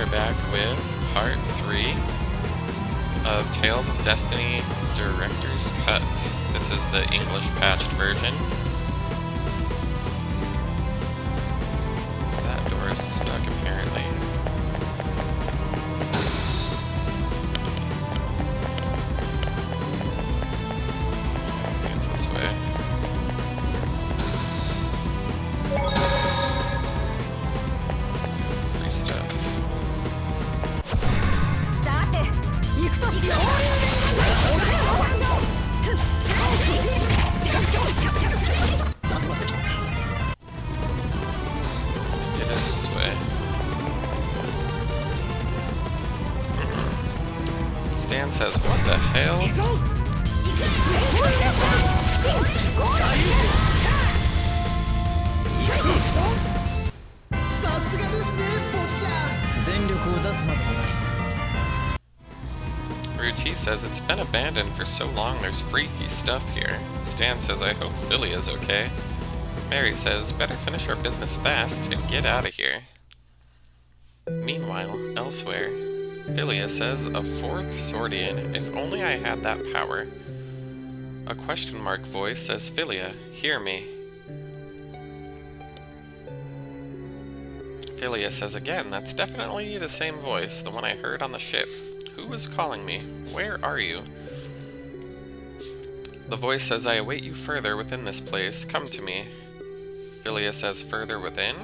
are back with part 3 of Tales of Destiny Director's Cut. This is the English patched version. That door is stuck apparently. It's this way. Free stuff. It is this way. Stan says, what the hell? Ruti says it's been abandoned for so long there's freaky stuff here. Stan says I hope Philia's okay. Mary says better finish our business fast and get out of here. Meanwhile, elsewhere, Philia says a fourth Swordian, if only I had that power. A question mark voice says Philia, hear me. Philia says again, that's definitely the same voice, the one I heard on the ship. Who is calling me? Where are you? The voice says, I await you further within this place. Come to me. Philia says, further within?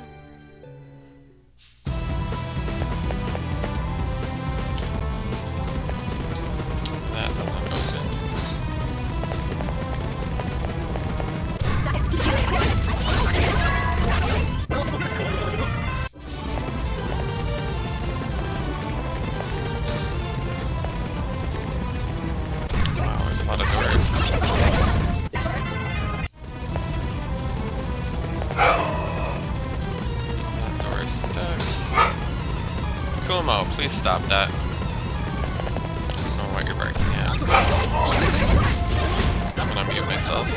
That doesn't open. There's a lot of doors. That door is stuck. Kumo, please stop that. I don't know what you're barking at. I'm gonna mute myself.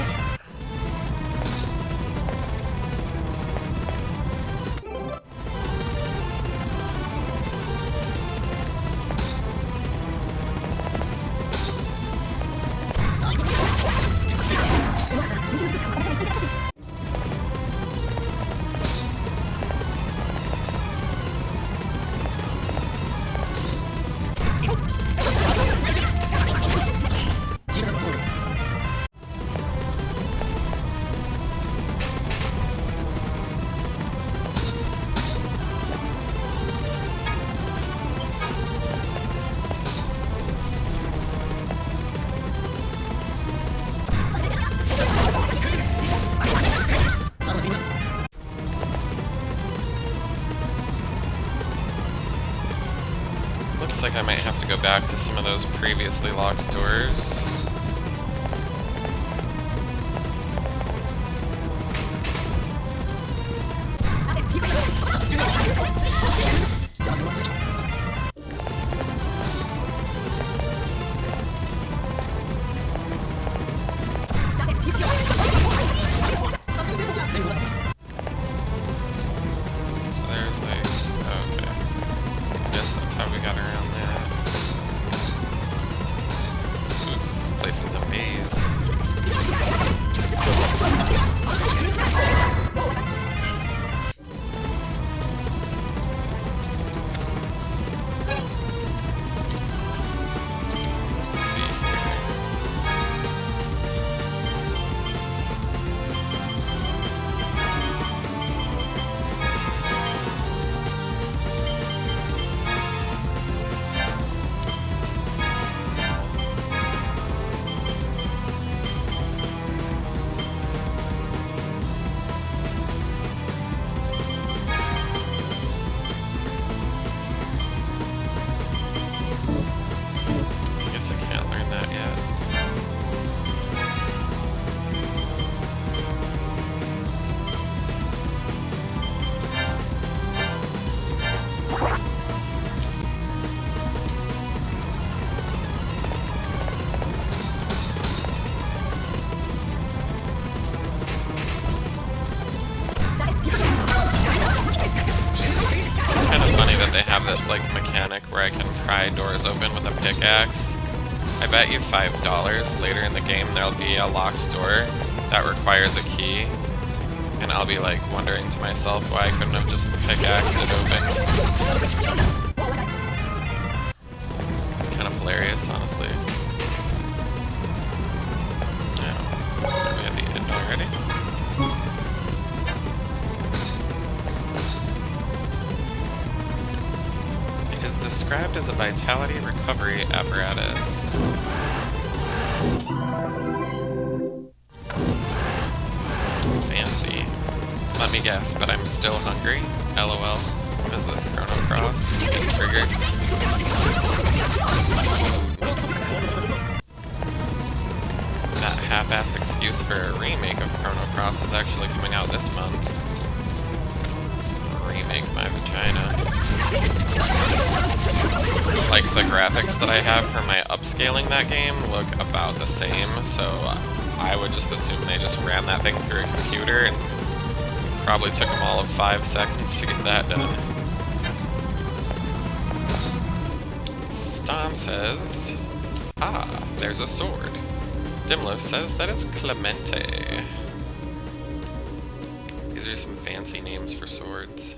Looks like I might have to go back to some of those previously locked doors. So there's like, okay. Guess that's how we got around that. Oof, this place is a maze. Let's see here. they have this like mechanic where I can pry doors open with a pickaxe. I bet you $5 later in the game there'll be a locked door that requires a key, and I'll be like wondering to myself why I couldn't have just pickaxed it open. It's kind of hilarious, honestly. Yeah, are we at the end already? It is described as a vitality recovery apparatus. Fancy. Let me guess, but I'm still hungry? LOL. What is this, Chrono Cross? Get triggered. Nice. That half-assed excuse for a remake of Chrono Cross is actually coming out this month. Remake my vagina. Like, the graphics that I have for my upscaling that game look about the same, so I would just assume they just ran that thing through a computer and probably took them all of 5 seconds to get that done. Stan says, ah, there's a sword. Dimlo says that is Clemente. These are some fancy names for swords.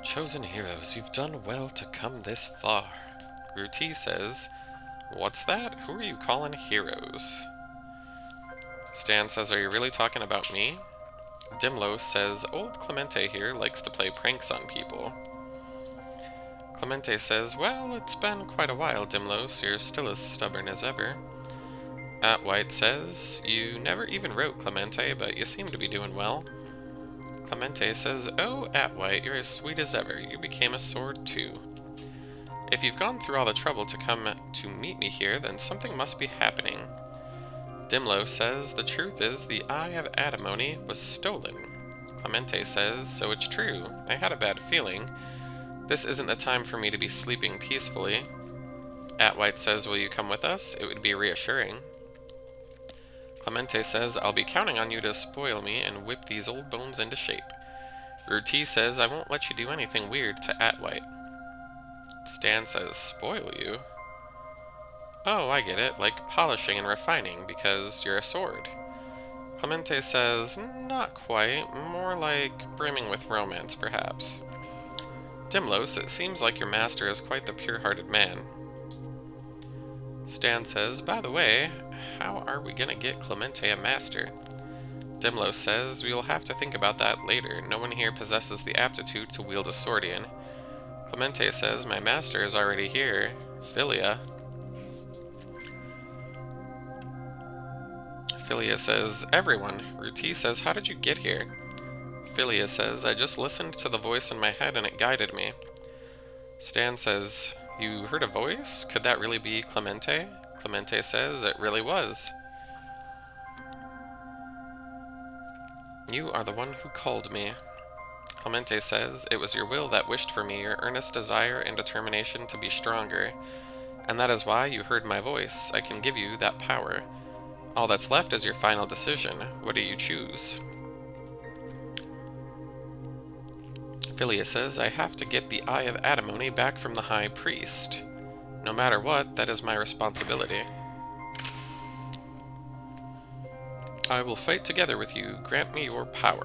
Chosen heroes, you've done well to come this far. Ruti says, what's that? Who are you calling heroes? Stan says, are you really talking about me? Dimlo says, old Clemente here likes to play pranks on people. Clemente says, well, it's been quite a while, Dimlo, so you're still as stubborn as ever. White says, you never even wrote Clemente, but you seem to be doing well. Clemente says, oh, White, you're as sweet as ever. You became a sword too. If you've gone through all the trouble to come to meet me here, then something must be happening. Dimlo says, the truth is the Eye of Adamony was stolen. Clemente says, so it's true. I had a bad feeling. This isn't the time for me to be sleeping peacefully. White says, will you come with us? It would be reassuring. Clemente says, I'll be counting on you to spoil me and whip these old bones into shape. Ruti says, I won't let you do anything weird to White. Stan says, spoil you? Oh, I get it, like polishing and refining, because you're a sword. Clemente says, not quite, more like brimming with romance, perhaps. Dimlos, it seems like your master is quite the pure-hearted man. Stan says, by the way, how are we gonna get Clemente a master? Dimlos says, we'll have to think about that later. No one here possesses the aptitude to wield a swordian. Clemente says, my master is already here. Philia. Philia says, everyone. Ruti says, how did you get here? Philia says, I just listened to the voice in my head and it guided me. Stan says, you heard a voice? Could that really be Clemente? Clemente says, it really was. You are the one who called me. Clemente says, it was your will that wished for me, your earnest desire and determination to be stronger. And that is why you heard my voice. I can give you that power. All that's left is your final decision. What do you choose? Philia says, I have to get the Eye of Adamony back from the High Priest. No matter what, that is my responsibility. I will fight together with you. Grant me your power.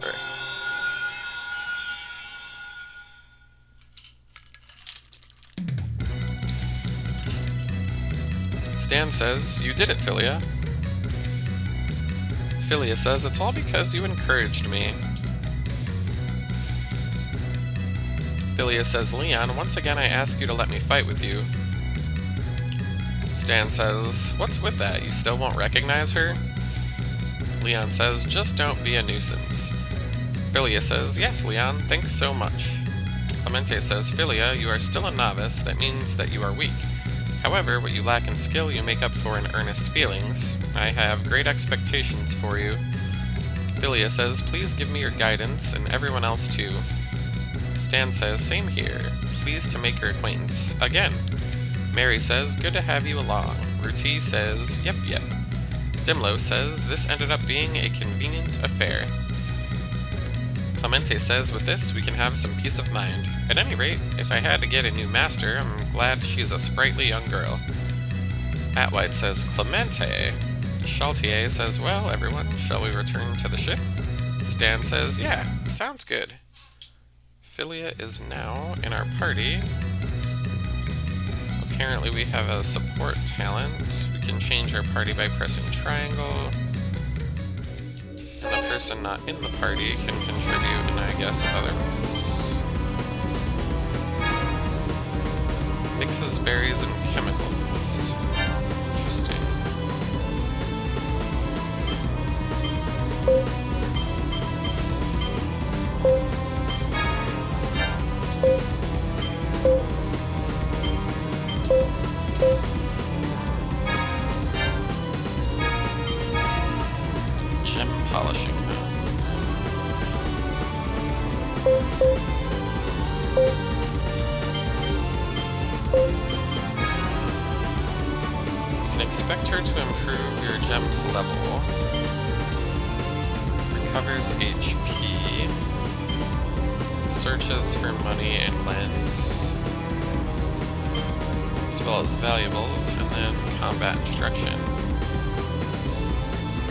Stan says, you did it, Philia. Philia says, it's all because you encouraged me. Philia says, Leon, once again I ask you to let me fight with you. Stan says, what's with that? You still won't recognize her? Leon says, just don't be a nuisance. Philia says, yes, Leon, thanks so much. Clemente says, Philia, you are still a novice. That means that you are weak. However, what you lack in skill you make up for in earnest feelings. I have great expectations for you. Philia says, please give me your guidance, and everyone else too. Stan says, same here. Pleased to make your acquaintance. Again. Mary says, good to have you along. Ruti says, yep. Dimlo says, this ended up being a convenient affair. Clemente says, with this, we can have some peace of mind. At any rate, if I had to get a new master, I'm glad she's a sprightly young girl. Atwhite says, Clemente. Chaltier says, well, everyone, shall we return to the ship? Stan says, yeah, sounds good. Philia is now in our party. Apparently we have a support talent. We can change our party by pressing triangle. And the person not in the party can contribute in, I guess, other ways. Mixes berries and chemicals. Interesting. Gem polishing now. You can expect her to improve your gem's level. Recovers HP. Searches for money and lens. As well as valuables, and then combat instruction.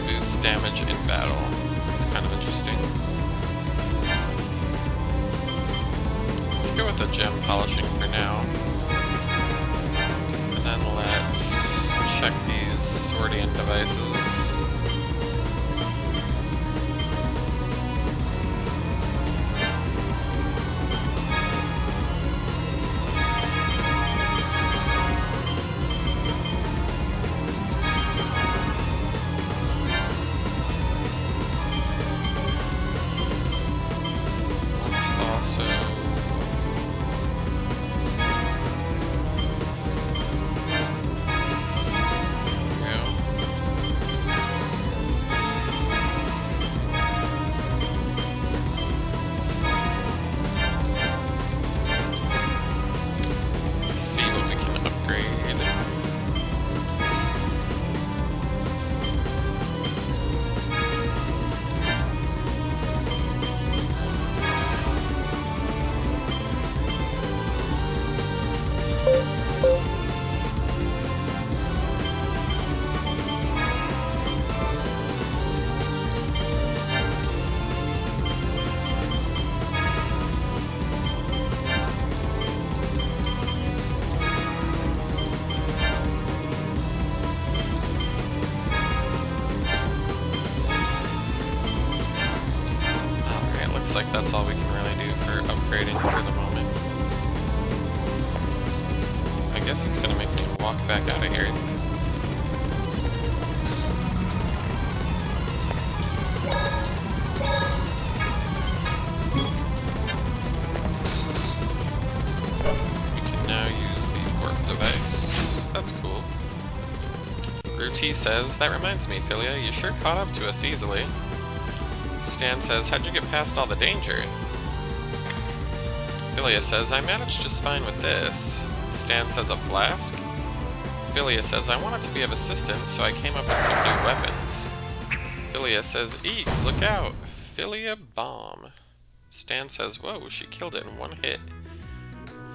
Boosts damage in battle. It's kind of interesting. Let's go with the gem polishing for now. And then let's check these sorting devices. Like that's all we can really do for upgrading for the moment. I guess it's gonna make me walk back out of here. We can now use the warp device. That's cool. Ruti says, that reminds me, Philia, you sure caught up to us easily. Stan says, how'd you get past all the danger? Philia says, I managed just fine with this. Stan says, a flask? Philia says, I wanted to be of assistance, so I came up with some new weapons. Philia says, eek, look out! Philia bomb. Stan says, whoa, she killed it in one hit.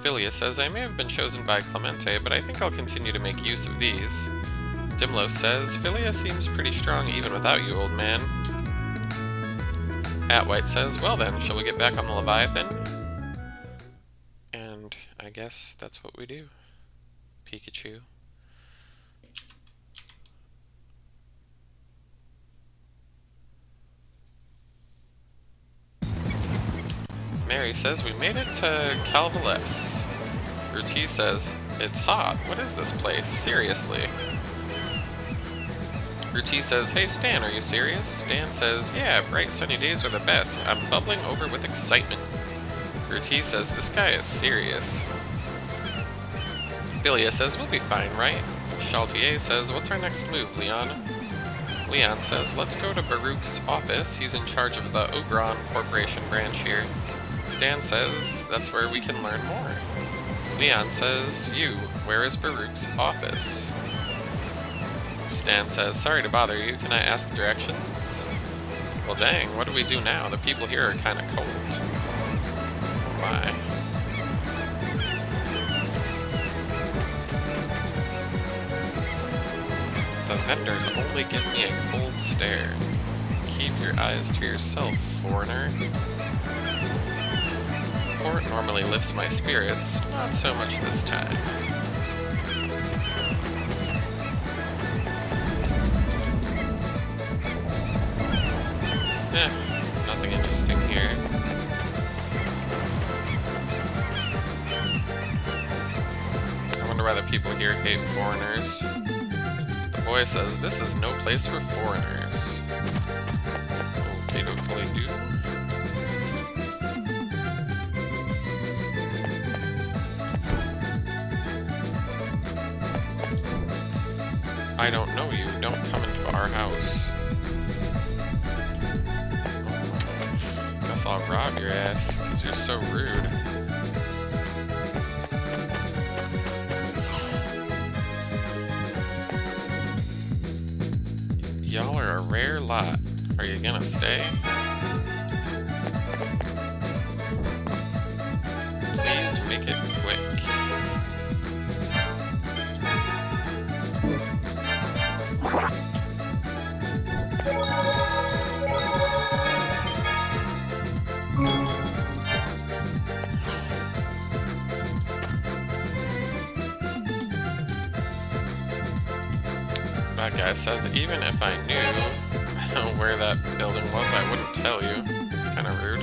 Philia says, I may have been chosen by Clemente, but I think I'll continue to make use of these. Dimlos says, Philia seems pretty strong even without you, old man. Atwhite says, well then, shall we get back on the Leviathan? And I guess that's what we do. Pikachu. Mary says, we made it to Calvales. Ruti says, it's hot. What is this place? Seriously. Ruti says, hey Stan, are you serious? Stan says, yeah, bright sunny days are the best. I'm bubbling over with excitement. Ruti says, this guy is serious. Philia says, we'll be fine, right? Chaltier says, what's our next move, Leon? Leon says, let's go to Baruch's office. He's in charge of the Ogron Corporation branch here. Stan says, that's where we can learn more. Leon says, where is Baruch's office? Stan says, sorry to bother you, can I ask directions? Well, dang, what do we do now? The people here are kind of cold. Why? The vendors only give me a cold stare. Keep your eyes to yourself, foreigner. Port normally lifts my spirits, not so much this time. Nothing interesting here. I wonder why the people here hate foreigners. The boy says this is no place for foreigners. Okay, dokey do. I don't know you. Don't come into our house. Guess I'll rob your ass, because you're so rude. Y'all are a rare lot. Are you gonna stay? Please make it quick. That guy says even if I knew where that building was, I wouldn't tell you. It's kind of rude.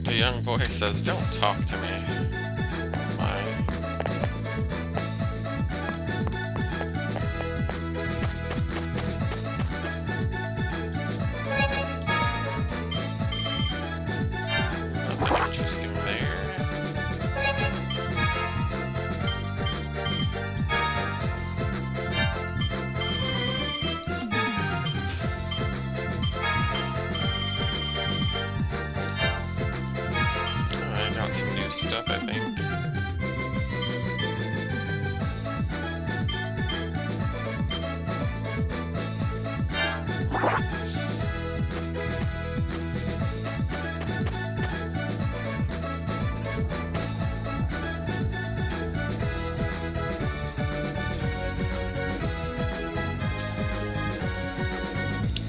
The young boy says, "Don't talk to me." My. Nothing interesting there. Some new stuff, I think.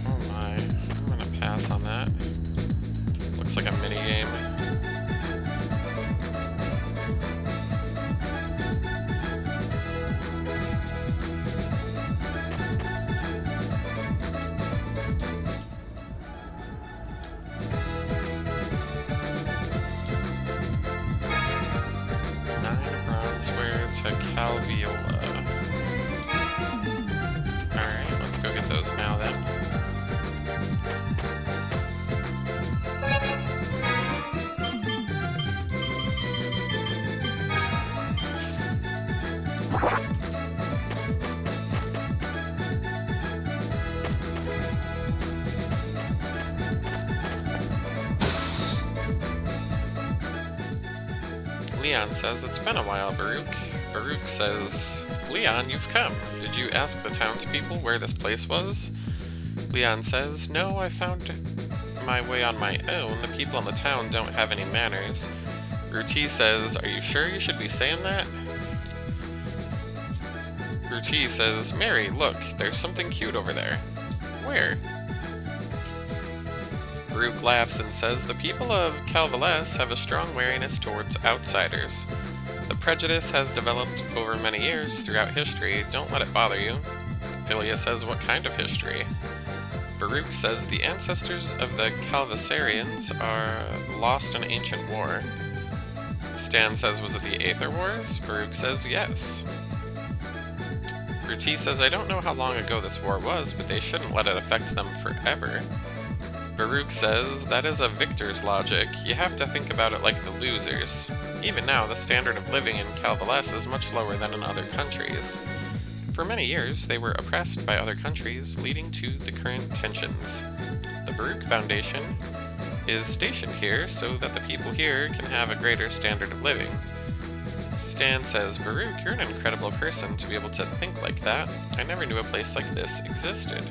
Oh my, I'm gonna pass on that. Looks like a mini game. Swear to Calviola. Alright, let's go get those now then. Leon says, "It's been a while, Baruch." Baruch says, "Leon, you've come. Did you ask the townspeople where this place was?" Leon says, "No, I found my way on my own. The people in the town don't have any manners." Ruti says, "Are you sure you should be saying that?" Ruti says, "Mary, look, there's something cute over there." "Where?" Baruch laughs and says, "The people of Calvales have a strong wariness towards outsiders. The prejudice has developed over many years throughout history. Don't let it bother you." Philia says, "What kind of history?" Baruch says, "The ancestors of the Calvasarians are lost in ancient war." Stan says, "Was it the Aether Wars?" Baruch says, "Yes." Ruti says, "I don't know how long ago this war was, but they shouldn't let it affect them forever." Baruch says, that is a victor's logic. You have to think about it like the losers. Even now, the standard of living in Calvaless is much lower than in other countries. For many years, they were oppressed by other countries, leading to the current tensions. The Baruch Foundation is stationed here so that the people here can have a greater standard of living. Stan says, Baruch, you're an incredible person to be able to think like that. I never knew a place like this existed.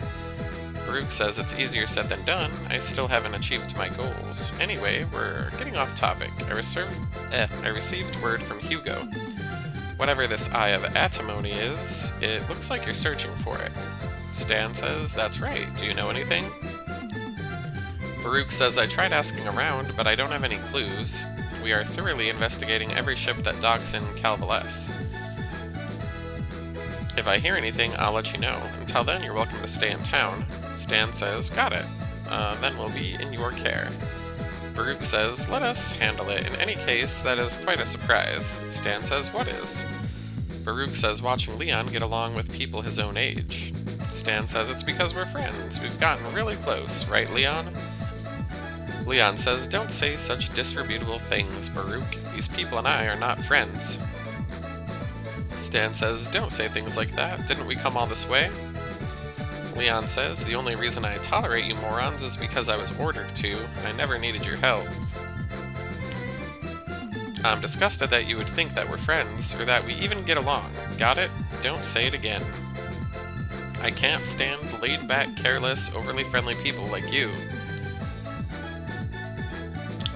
Baruch says it's easier said than done. I still haven't achieved my goals. Anyway, we're getting off topic. I received word from Hugo. Whatever this Eye of Atimony is, it looks like you're searching for it. Stan says, that's right. Do you know anything? Baruch says, I tried asking around, but I don't have any clues. We are thoroughly investigating every ship that docks in Calvaless. If I hear anything, I'll let you know. Until then, you're welcome to stay in town. Stan says, got it. Then we'll be in your care. Baruch says, let us handle it. In any case, that is quite a surprise. Stan says, what is? Baruch says, watching Leon get along with people his own age. Stan says, it's because we're friends. We've gotten really close, right, Leon? Leon says, don't say such disreputable things, Baruch. These people and I are not friends. Stan says, don't say things like that. Didn't we come all this way? Leon says, the only reason I tolerate you morons is because I was ordered to. I never needed your help. I'm disgusted that you would think that we're friends, or that we even get along. Got it? Don't say it again. I can't stand laid-back, careless, overly friendly people like you.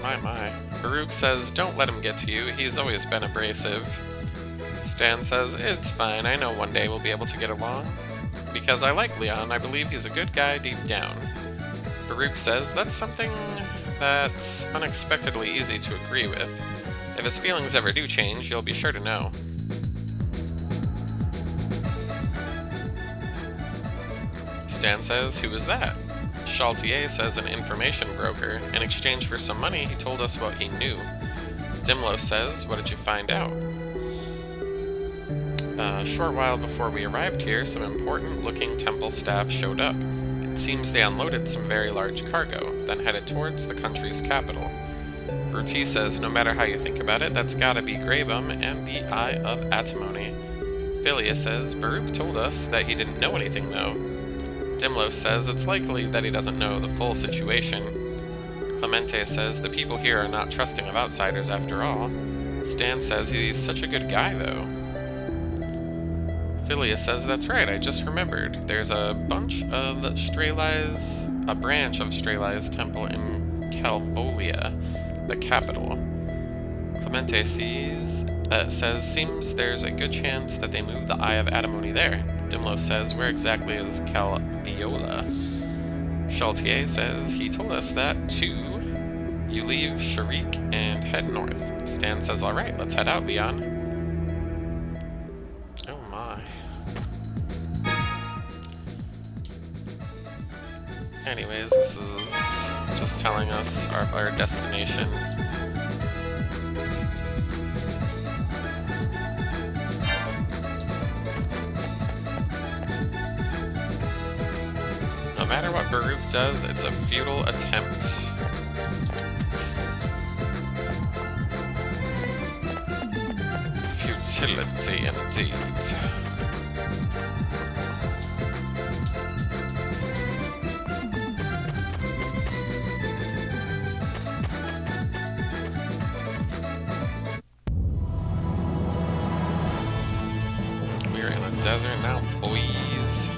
My. Baruch says, don't let him get to you. He's always been abrasive. Stan says, it's fine. I know one day we'll be able to get along. Because I like Leon, I believe he's a good guy deep down. Baruch says, that's something that's unexpectedly easy to agree with. If his feelings ever do change, you'll be sure to know. Stan says, who is that? Chaltier says an information broker. In exchange for some money, he told us what he knew. Dimlo says, what did you find out? A short while before we arrived here, some important-looking temple staff showed up. It seems they unloaded some very large cargo, then headed towards the country's capital. Ruti says, no matter how you think about it, that's gotta be Graybum and the Eye of Atimony. Philia says, Baruch told us that he didn't know anything, though. Dimlo says it's likely that he doesn't know the full situation. Clemente says the people here are not trusting of outsiders after all. Stan says he's such a good guy, though. Philia says that's right, I just remembered. There's a branch of Strelai's temple in Calvolia, the capital. Clemente says seems there's a good chance that they moved the Eye of Atimony there. Dimlo says, where exactly is Calviola? Chaltier says, he told us that too. You leave Sharik and head north. Stan says, alright, let's head out, Leon. Oh my. Anyways, this is just telling us our destination. No matter what Baruch does, it's a futile attempt. Futility indeed. We're in a desert now, boys.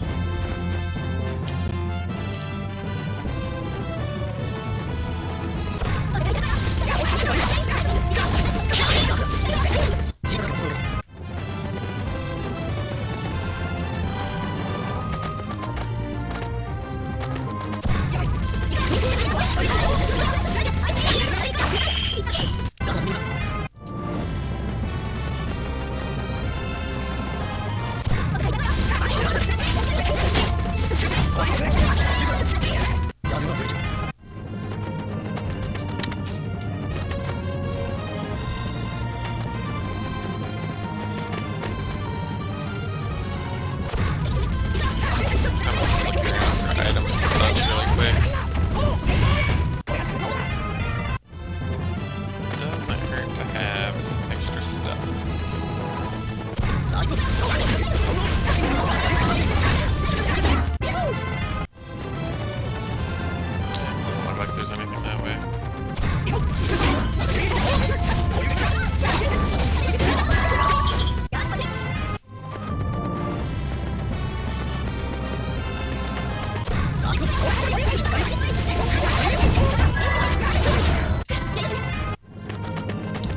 I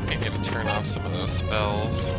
need to turn off some of those spells.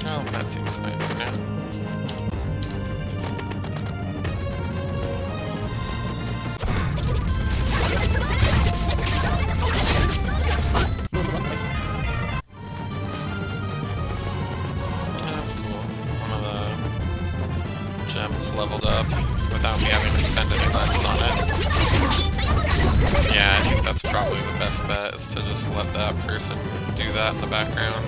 Oh, that seems fine for now. That's cool. One of the gems leveled up without me having to spend any bucks on it. Yeah, I think that's probably the best bet, is to just let that person do that in the background.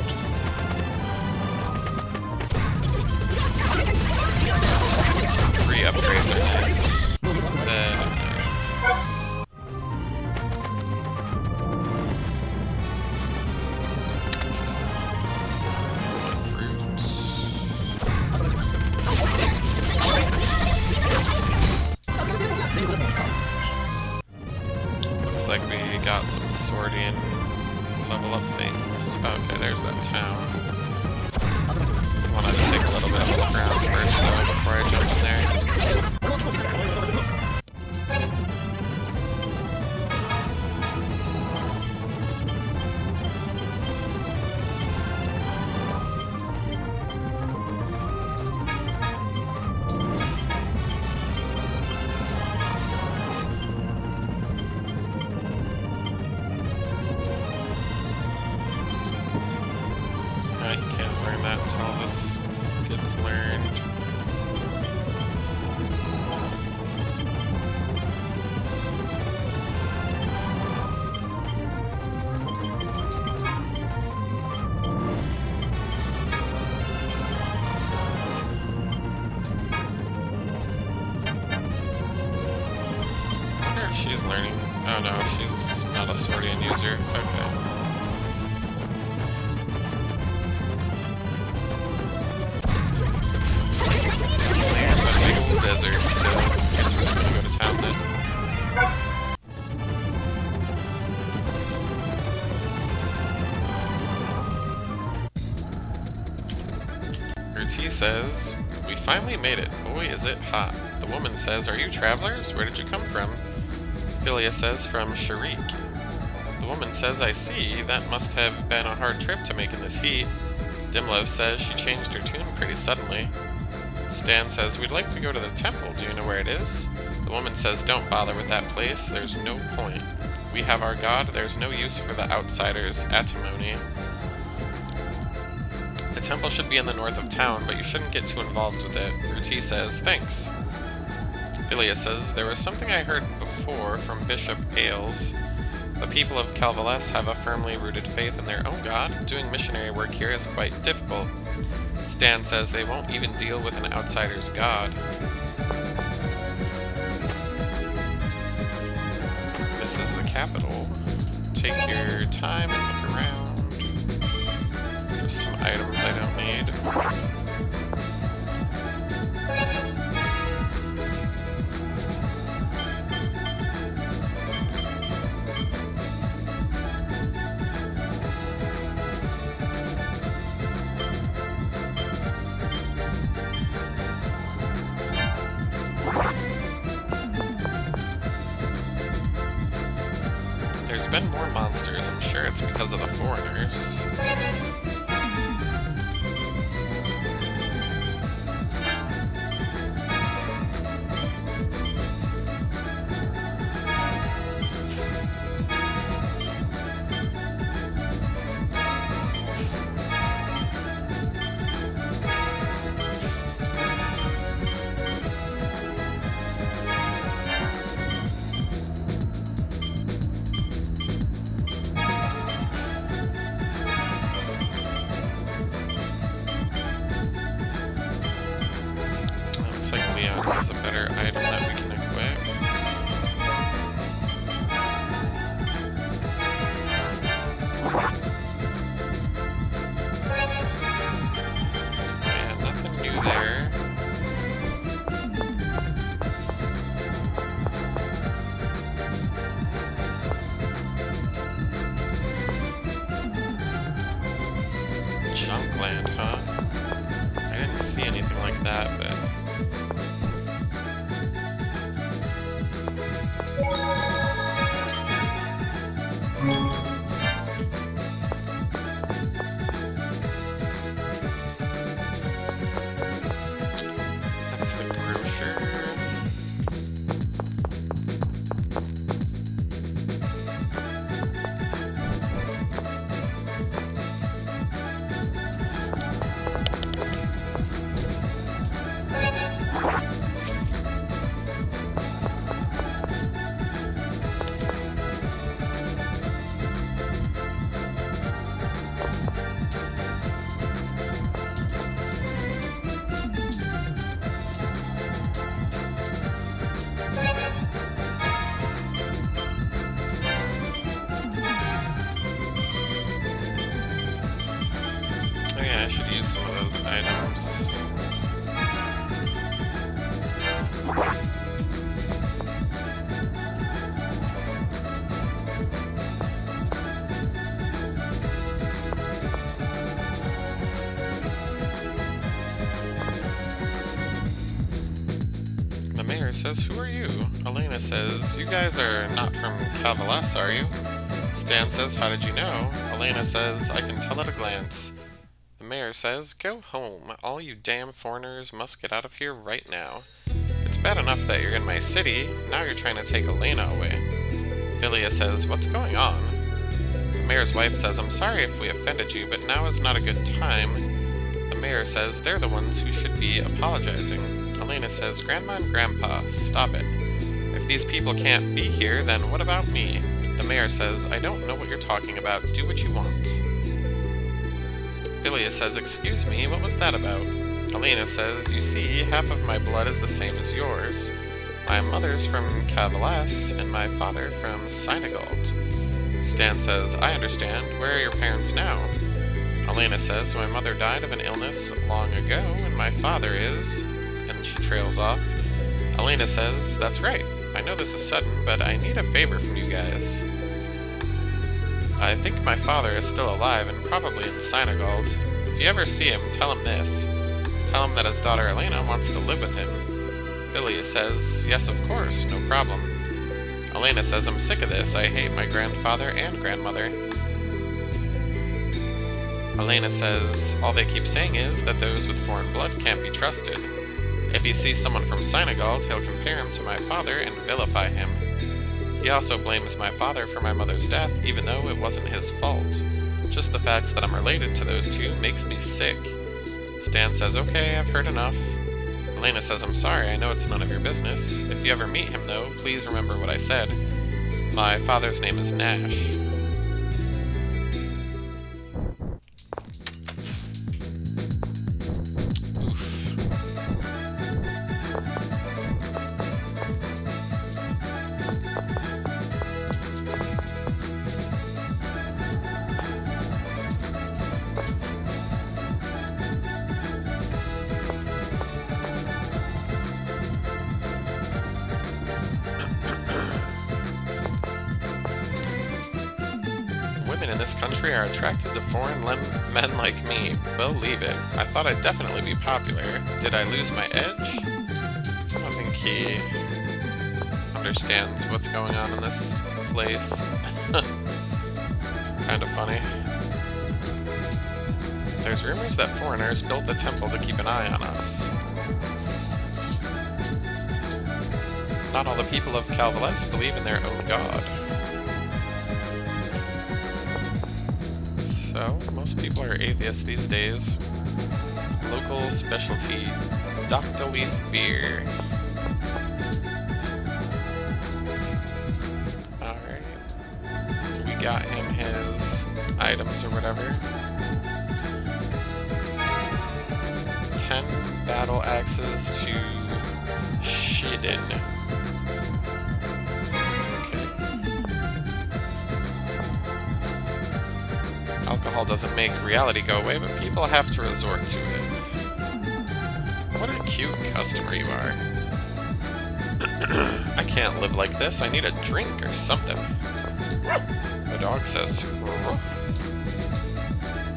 Free upgrades are nice. Very nice. Looks like we got some sorting level up things. Oh, okay, there's that town. I wanted to take a little bit of a look around first, though, before I jump in there. I can't learn that until all this gets learned. I wonder if she's learning. Oh no, she's not a Swordian user. Okay. Desert, so I guess we're just gonna go to town then. Ruti says, "We finally made it. Boy, is it hot." The woman says, "Are you travelers? Where did you come from?" Philia says, "From Sharik." The woman says, "I see. That must have been a hard trip to make in this heat." Dimlev says she changed her tune pretty suddenly. Stan says, "We'd like to go to the temple. Do you know where it is?" The woman says, "Don't bother with that place. There's no point. We have our god. There's no use for the outsiders' antimony. The temple should be in the north of town, but you shouldn't get too involved with it." Ruti says, "Thanks." Philia says, "There was something I heard before from Bishop Ailes. The people of Calvalles have a firmly rooted faith in their own god. Doing missionary work here is quite difficult." Stan says they won't even deal with an outsider's god. This is the capital. Take your time and look around. There's some items I don't need. There's been more monsters. I'm sure it's because of the foreigners. Is a better item that we can equip. Yeah, nothing new there. Junkland, huh? I didn't see anything like that, but that's the grocer. I should use some of those items. The mayor says, "Who are you?" Elena says, "You guys are not from Cavalas, are you?" Stan says, "How did you know?" Elena says, "I can tell at a glance." The mayor says, "Go home. All you damn foreigners must get out of here right now. It's bad enough that you're in my city, now you're trying to take Elena away." Philia says, "What's going on?" The mayor's wife says, "I'm sorry if we offended you, but now is not a good time." The mayor says, "They're the ones who should be apologizing." Elena says, "Grandma and Grandpa, stop it. If these people can't be here, then what about me?" The mayor says, "I don't know what you're talking about. Do what you want." Philia says, "Excuse me, what was that about?" Elena says, "You see, half of my blood is the same as yours. My mother's from Cavalas, and my father from Synagald." Stan says, "I understand. Where are your parents now?" Elena says, "My mother died of an illness long ago, and my father is..." And she trails off. Elena says, "That's right. I know this is sudden, but I need a favor from you guys. I think my father is still alive and probably in Synagald. If you ever see him, tell him this. Tell him that his daughter Elena wants to live with him." Philia says, "Yes, of course, no problem." Elena says, "I'm sick of this. I hate my grandfather and grandmother." Elena says, "All they keep saying is that those with foreign blood can't be trusted. If he sees someone from Synagald, he'll compare him to my father and vilify him. He also blames my father for my mother's death, even though it wasn't his fault. Just the fact that I'm related to those two makes me sick." Stan says, "Okay, I've heard enough." Elena says, "I'm sorry, I know it's none of your business. If you ever meet him, though, please remember what I said. My father's name is Nash." Women in this country are attracted to foreign men like me. Believe it. I thought I'd definitely be popular. Did I lose my edge? I don't think he understands what's going on in this place. Kind of funny. There's rumors that foreigners built the temple to keep an eye on us. Not all the people of Calvalis believe in their own god. So, most people are atheists these days. Local specialty, Dr. Leaf beer. Alright. We got him his items or whatever. 10 battle axes to Shiden. Alcohol doesn't make reality go away, but people have to resort to it. What a cute customer you are. I can't live like this. I need a drink or something. The dog says, "Ruff."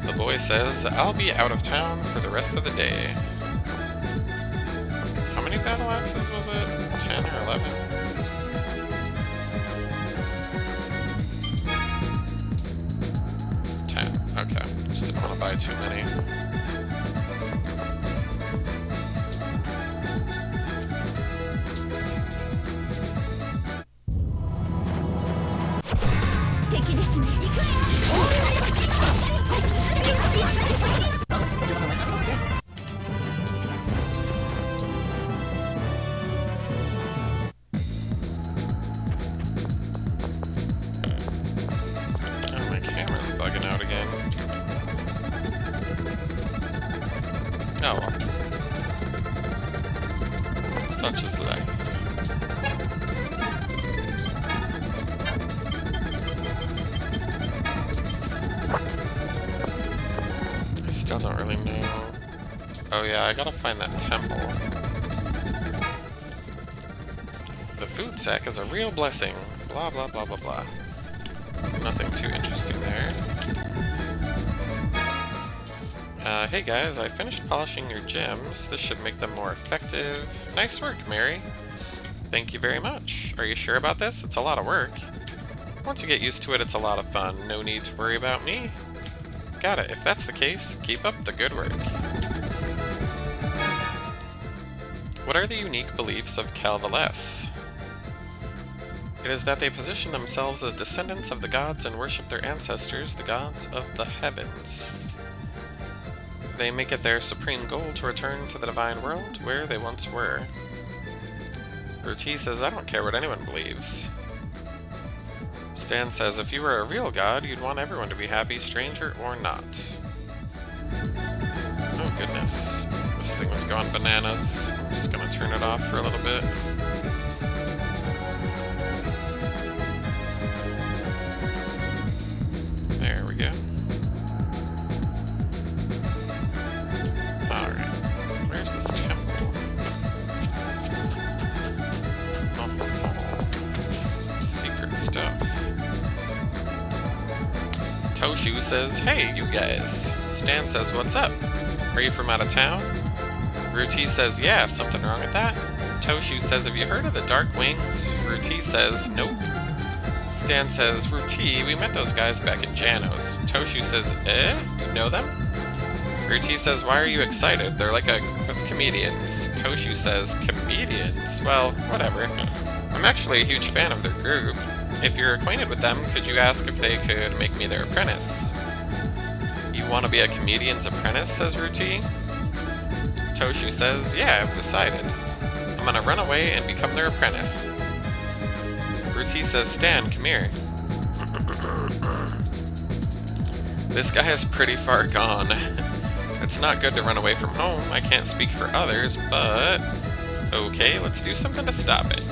The boy says, I'll be out of town for the rest of the day. How many battle axes was it? 10 or 11? Okay, just didn't want to buy too many. Oh, my camera's bugging out again. Oh well. Such is life. I still don't really know. Oh yeah, I gotta find that temple. The food sack is a real blessing. Blah blah blah blah blah. Nothing too interesting there. Hey guys, I finished polishing your gems. This should make them more effective. Nice work, Mary. Thank you very much. Are you sure about this? It's a lot of work. Once you get used to it, it's a lot of fun. No need to worry about me. Got it. If that's the case, keep up the good work. What are the unique beliefs of Calvalis? It is that they position themselves as descendants of the gods and worship their ancestors, the gods of the heavens. They make it their supreme goal to return to the divine world where they once were. Ruti says, I don't care what anyone believes. Stan says, if you were a real god, you'd want everyone to be happy, stranger or not. Oh goodness, this thing is going bananas. I'm just gonna turn it off for a little bit. There we go. Alright, where's this temple? Oh, secret stuff. Toshu says, hey, you guys. Stan says, what's up? Are you from out of town? Ruti says, yeah, something wrong with that? Toshu says, have you heard of the Dark Wings? Ruti says, nope. Stan says, Ruti, we met those guys back in Janos. Toshu says, you know them? Ruti says, why are you excited? They're like a group of comedians. Toshu says, comedians? Well, whatever. I'm actually a huge fan of their group. If you're acquainted with them, could you ask if they could make me their apprentice? You want to be a comedian's apprentice, says Ruti. Toshu says, yeah, I've decided. I'm gonna run away and become their apprentice. Ruti says, Stan, come here. This guy is pretty far gone. It's not good to run away from home. I can't speak for others, but... okay, let's do something to stop it.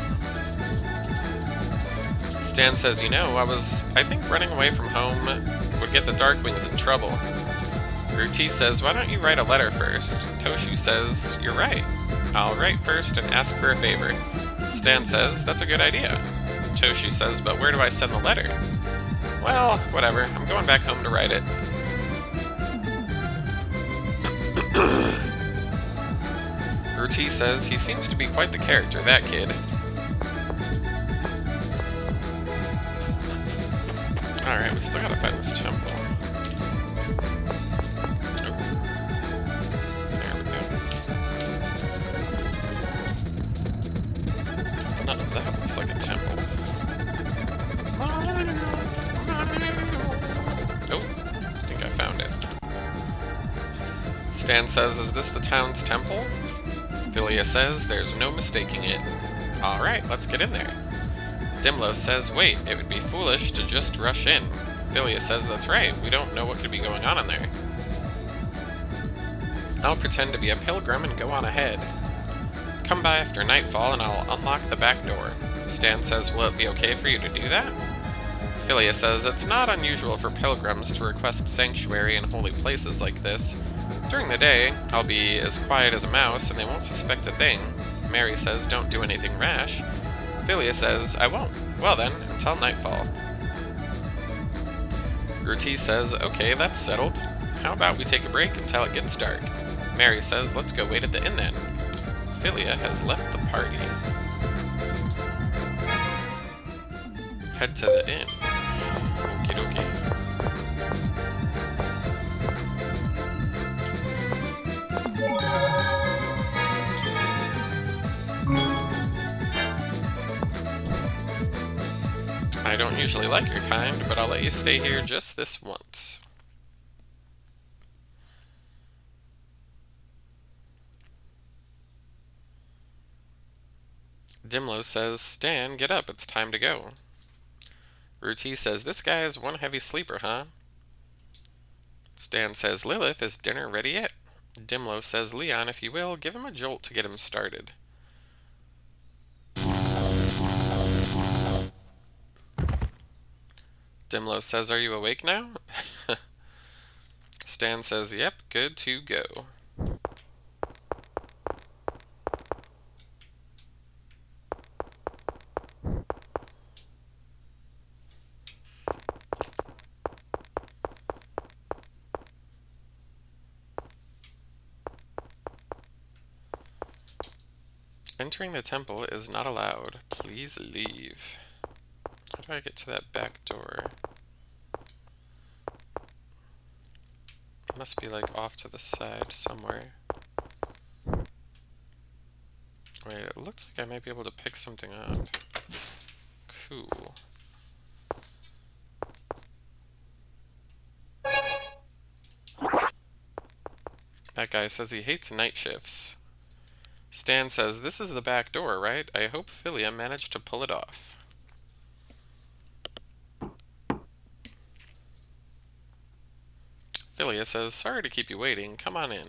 Stan says, you know, I think running away from home would get the Darkwings in trouble. Ruti says, why don't you write a letter first? Toshu says, you're right. I'll write first and ask for a favor. Stan says, that's a good idea. Toshu says, but where do I send the letter? Well, whatever. I'm going back home to write it. Ruti says, he seems to be quite the character, that kid. Alright, we still gotta find this temple. Oh. There we go. None of that looks like a temple. Oh, I think I found it. Stan says, is this the town's temple? Philia says, there's no mistaking it. Alright, let's get in there. Dimlo says, wait, it would be foolish to just rush in. Philia says, that's right, we don't know what could be going on in there. I'll pretend to be a pilgrim and go on ahead. Come by after nightfall and I'll unlock the back door. Stan says, will it be okay for you to do that? Philia says, it's not unusual for pilgrims to request sanctuary in holy places like this. During the day, I'll be as quiet as a mouse and they won't suspect a thing. Mary says, don't do anything rash. Philia says, I won't. Well then, until nightfall. Ruti says, okay, that's settled. How about we take a break until it gets dark? Mary says, let's go wait at the inn then. Philia has left the party. Head to the inn. Okie dokie. I don't usually like your kind, but I'll let you stay here just this once. Dimlo says, Stan, get up, it's time to go. Ruti says, this guy is one heavy sleeper, huh? Stan says, Lilith, is dinner ready yet? Dimlo says, Leon, if you will, give him a jolt to get him started. Dimlo says, are you awake now? Stan says, yep, good to go. Entering the temple is not allowed. Please leave. How do I get to that back door? It must be like off to the side somewhere. Wait, it looks like I might be able to pick something up. Cool. That guy says he hates night shifts. Stan says, this is the back door, right? I hope Philia managed to pull it off. Philia says, sorry to keep you waiting. Come on in.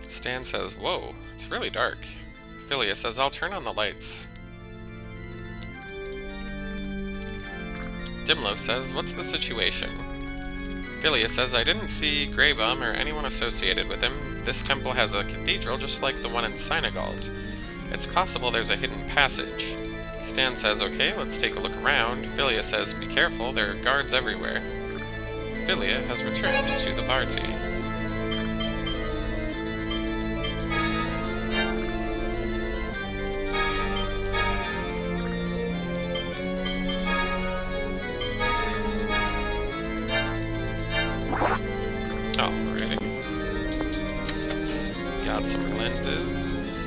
Stan says, whoa, it's really dark. Philia says, I'll turn on the lights. Dimlo says, what's the situation? Philia says, I didn't see Greybum or anyone associated with him. This temple has a cathedral just like the one in Synagald. It's possible there's a hidden passage. Stan says, okay, let's take a look around. Philia says, be careful, there are guards everywhere. Philia has returned to the party. Alrighty. Got some lenses.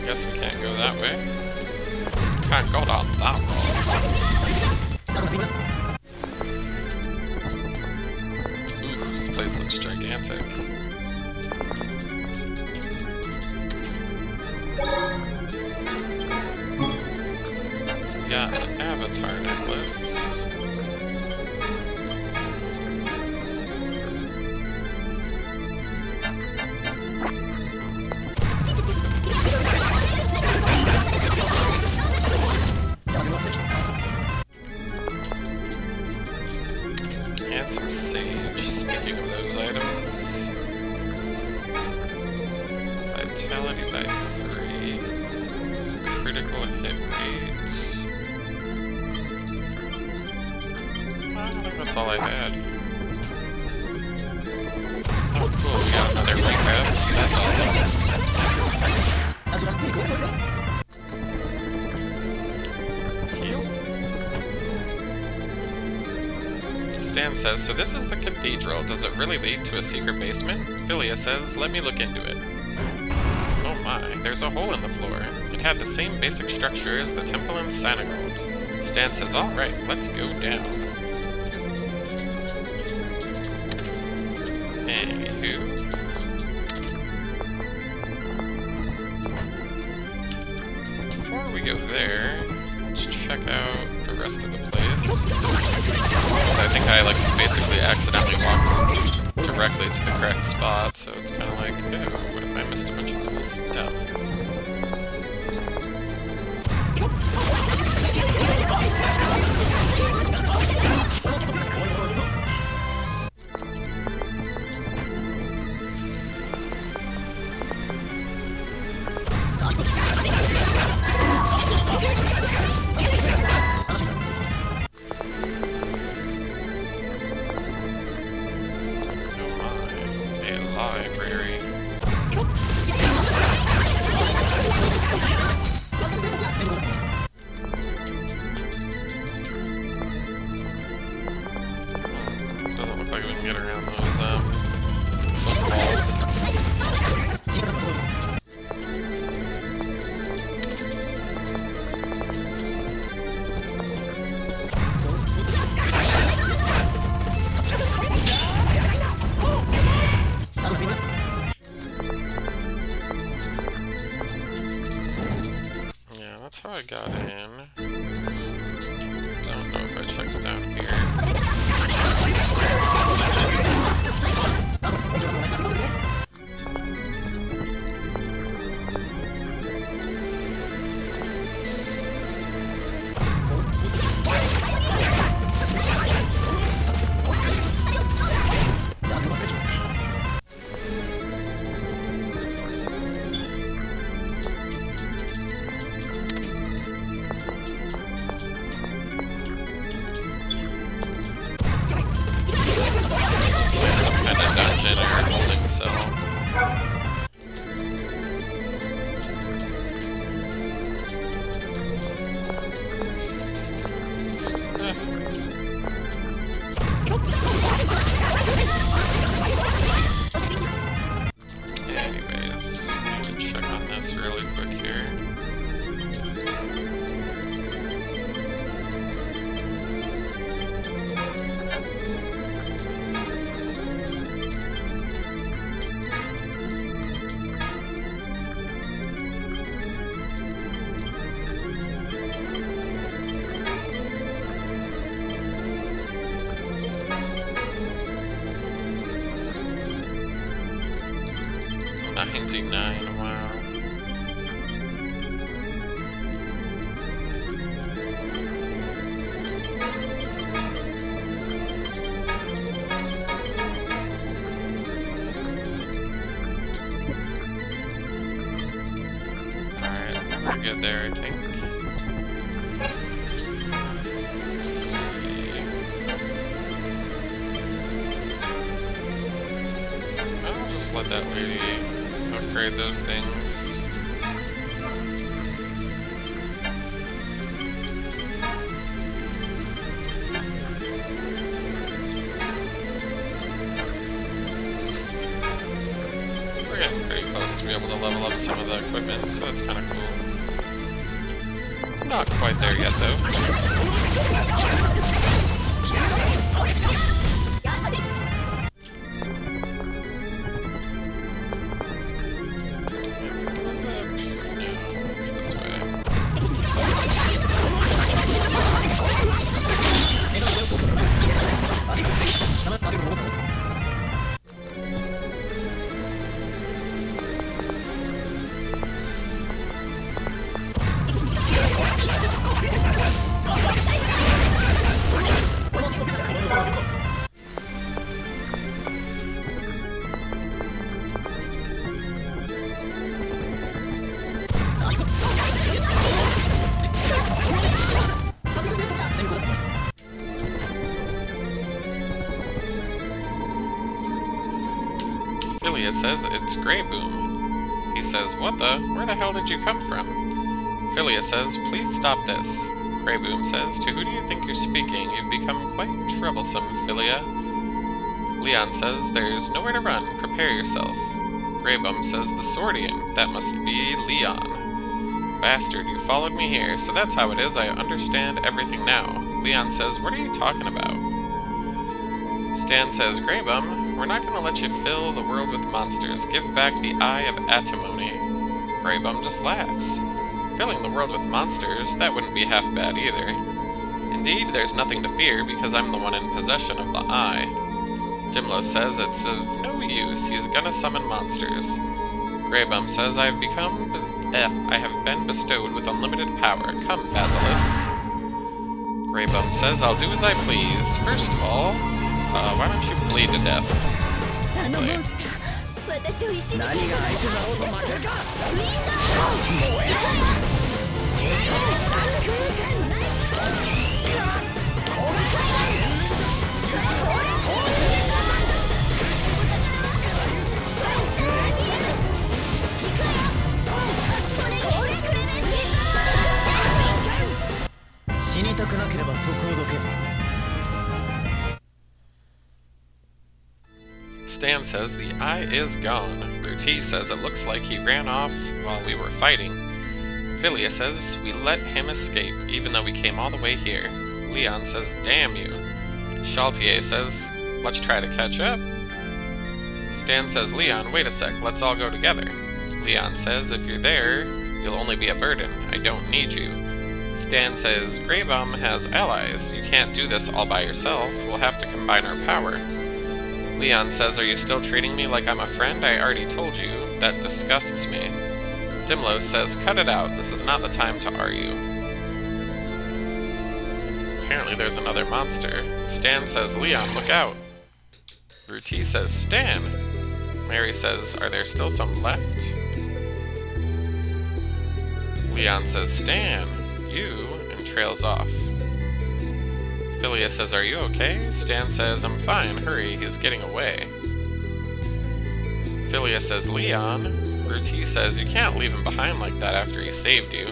Guess we can't go that way. Can't go down that road. Ooh, this place looks gigantic. Got an avatar necklace. And some sage, speaking of those items. that's all I had. Oh, cool, we got another recap, so that's awesome. Heal. Stan says, so this is the cathedral. Does it really lead to a secret basement? Philia says, let me look into it. Oh my, there's a hole in the floor. It had the same basic structure as the temple in Sanagold. Stan says, alright, let's go down. Anywho. Before we go there, let's check out the rest of the place. So I think I basically accidentally walked directly to the correct spot, so it's kind of like, ew, what if I missed a bunch of cool stuff? Library. Doesn't look like we can get around those walls. Yeah, that's how I got in. Don't know if I checked down here. Dungeon or holding cell. Anyways, I need to check on this really quick here. Wow. Alright, we're good there, I think. Let's see. I'll just let that lady upgrade those things. We're getting pretty close to be able to level up some of the equipment, so that's kind of cool. Not quite there yet, though. Philia says, it's Grey Boom. He says, what the? Where the hell did you come from? Philia says, please stop this. Grey Boom says, to who do you think you're speaking? You've become quite troublesome, Philia. Leon says, there's nowhere to run. Prepare yourself. Grey Boom says, the Swordian. That must be Leon. Bastard, you followed me here, so that's how it is. I understand everything now. Leon says, what are you talking about? Stan says, Grey Boom, we're not going to let you fill the world with monsters. Give back the Eye of Atimony. Grey Boom just laughs. Filling the world with monsters, that wouldn't be half bad either. Indeed, there's nothing to fear because I'm the one in possession of the Eye. Dimlo says it's of no use, he's gonna summon monsters. Grey Boom says I have been bestowed with unlimited power. Come, Basilisk. Grey Boom says I'll do as I please. First of all, why don't you bleed to death? Wait. Stan says the eye is gone. Ruti says it looks like he ran off while we were fighting. Philia says we let him escape, even though we came all the way here. Leon says, damn you. Chaltier says, let's try to catch up. Stan says, Leon, wait a sec, let's all go together. Leon says, if you're there, you'll only be a burden. I don't need you. Stan says, Grey Boom has allies. You can't do this all by yourself. We'll have to combine our power. Leon says, are you still treating me like I'm a friend? I already told you. That disgusts me. Dimlo says, cut it out. This is not the time to argue. Apparently there's another monster. Stan says, Leon, look out. Ruti says, Stan. Mary says, are there still some left? Leon says, Stan, you, and trails off. Philia says, are you okay? Stan says, I'm fine, hurry, he's getting away. Philia says, Leon. Ruti says, you can't leave him behind like that after he saved you.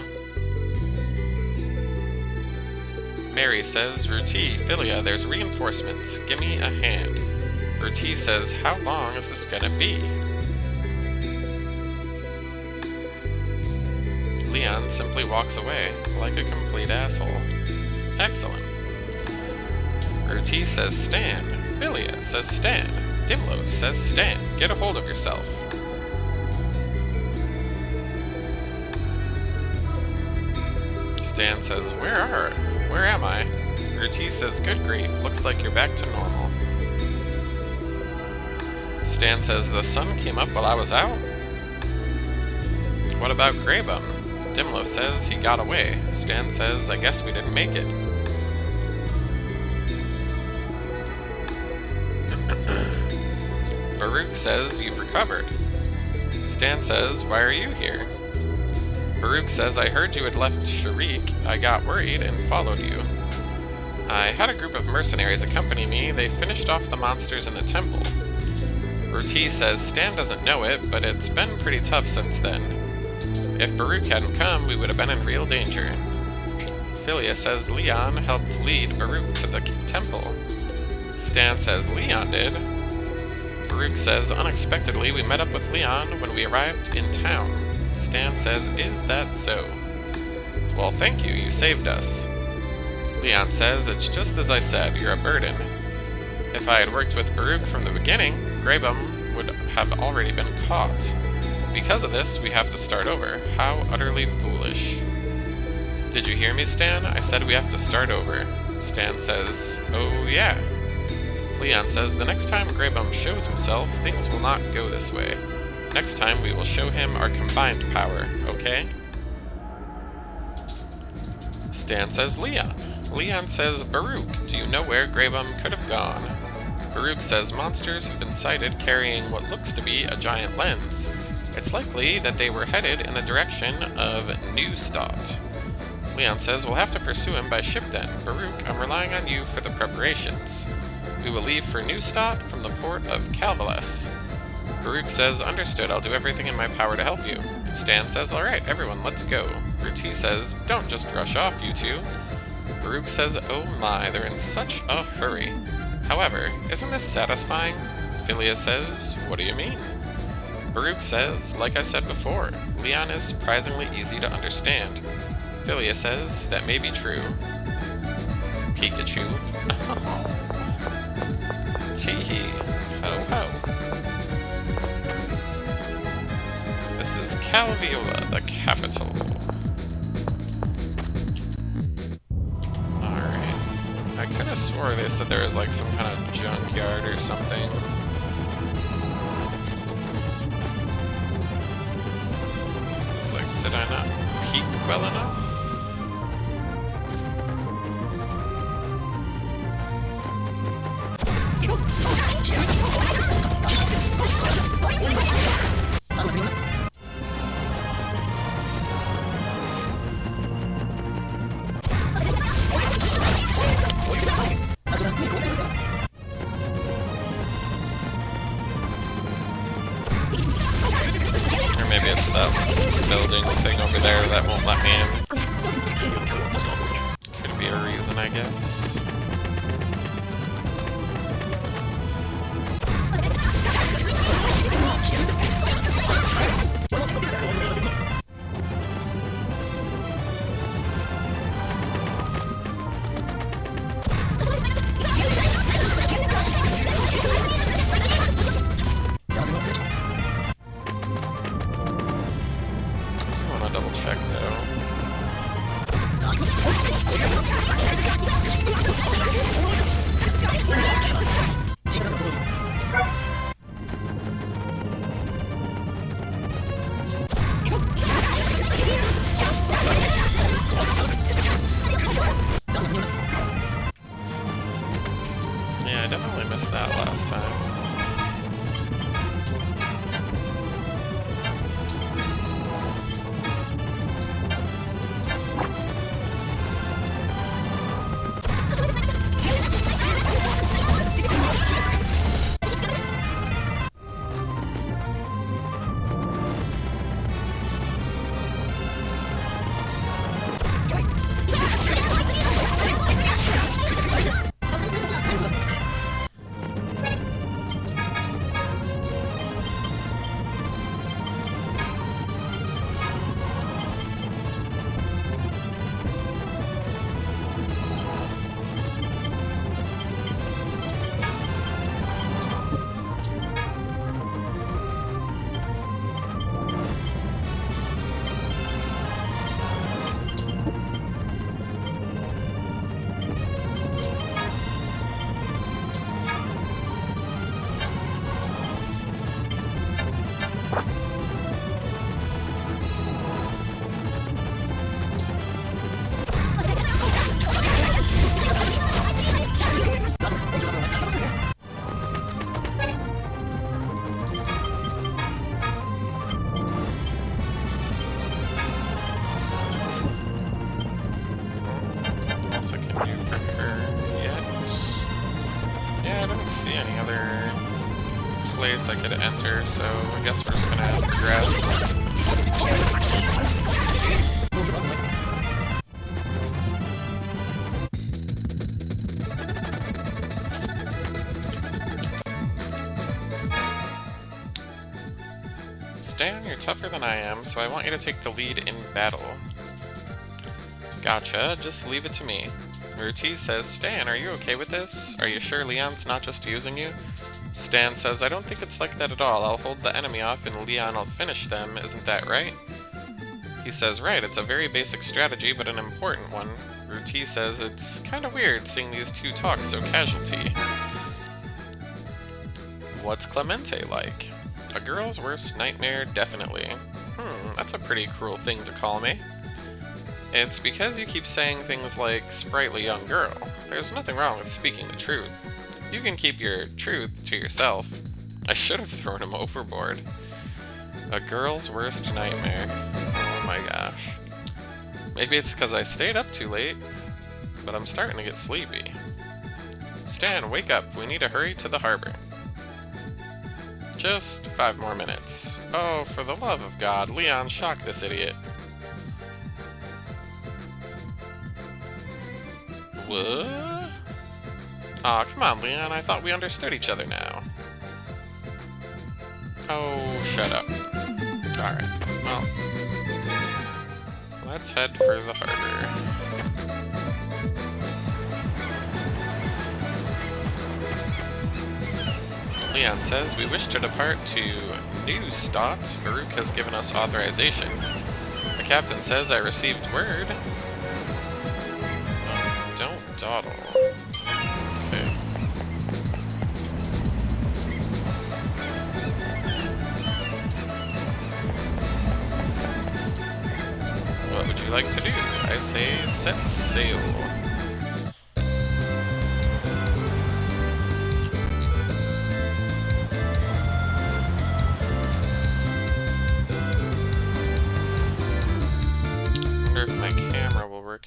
Mary says, Ruti, Philia, there's reinforcements, give me a hand. Ruti says, how long is this gonna be? Leon simply walks away, like a complete asshole. Excellent. Ruti says Stan. Philia says Stan. Dimlo says Stan. Get a hold of yourself. Stan says, where am I? Ruti says, good grief, looks like you're back to normal. Stan says, the sun came up while I was out? What about Grey Boom? Dimlo says he got away. Stan says, I guess we didn't make it. Baruch says, you've recovered. Stan says, why are you here? Baruch says, I heard you had left Sharik. I got worried and followed you. I had a group of mercenaries accompany me. They finished off the monsters in the temple. Ruti says, Stan doesn't know it, but it's been pretty tough since then. If Baruch hadn't come, we would have been in real danger. Philia says, Leon helped lead Baruch to the temple. Stan says, Leon did? Baruch says, unexpectedly, we met up with Leon when we arrived in town. Stan says, is that so? Well, thank you, you saved us. Leon says, it's just as I said, you're a burden. If I had worked with Baruch from the beginning, Grey Boom would have already been caught. Because of this, we have to start over. How utterly foolish. Did you hear me, Stan? I said we have to start over. Stan says, oh yeah. Leon says, the next time Grey Boom shows himself, things will not go this way. Next time we will show him our combined power, okay? Stan says, Leon. Leon says, Baruch, do you know where Grey Boom could have gone? Baruch says, monsters have been sighted carrying what looks to be a giant lens. It's likely that they were headed in the direction of Neustadt. Leon says, we'll have to pursue him by ship then. Baruch, I'm relying on you for the preparations. We will leave for Neustadt from the port of Calvalos. Baruch says, understood, I'll do everything in my power to help you. Stan says, alright, everyone, let's go. Ruti says, don't just rush off, you two. Baruch says, oh my, they're in such a hurry. However, isn't this satisfying? Philia says, what do you mean? Baruch says, like I said before, Leon is surprisingly easy to understand. Philia says, that may be true. Pikachu. Tee-hee. Ho-ho. This is Calviola, the capital. Alright. I could have swore they said there was like some kind of junkyard or something. It's like, did I not peek well enough? Or maybe it's that building thing over there that won't let me in. Could be a reason, I guess. Double check though. Yeah, I definitely missed that last time. See any other place I could enter, so I guess we're just gonna progress. Stan, you're tougher than I am, so I want you to take the lead in battle. Gotcha, just leave it to me. Ruti says, Stan, are you okay with this? Are you sure Leon's not just using you? Stan says, I don't think it's like that at all. I'll hold the enemy off and Leon will finish them, isn't that right? He says, right, it's a very basic strategy, but an important one. Ruti says, it's kinda weird seeing these two talk so casualty. What's Clemente like? A girl's worst nightmare, definitely. That's a pretty cruel thing to call me. It's because you keep saying things like, sprightly young girl. There's nothing wrong with speaking the truth. You can keep your truth to yourself. I should have thrown him overboard. A girl's worst nightmare. Oh my gosh. Maybe it's because I stayed up too late, but I'm starting to get sleepy. Stan, wake up. We need to hurry to the harbor. Just 5 more minutes. Oh, for the love of God, Leon, shock this idiot. What? Aw, come on, Leon, I thought we understood each other now. Oh, shut up. Alright, well, let's head for the harbor. Leon says, we wish to depart to Neustadt. Farouk has given us authorization. The captain says, I received word. Don't dawdle. Okay. What would you like to do? I say, set sail.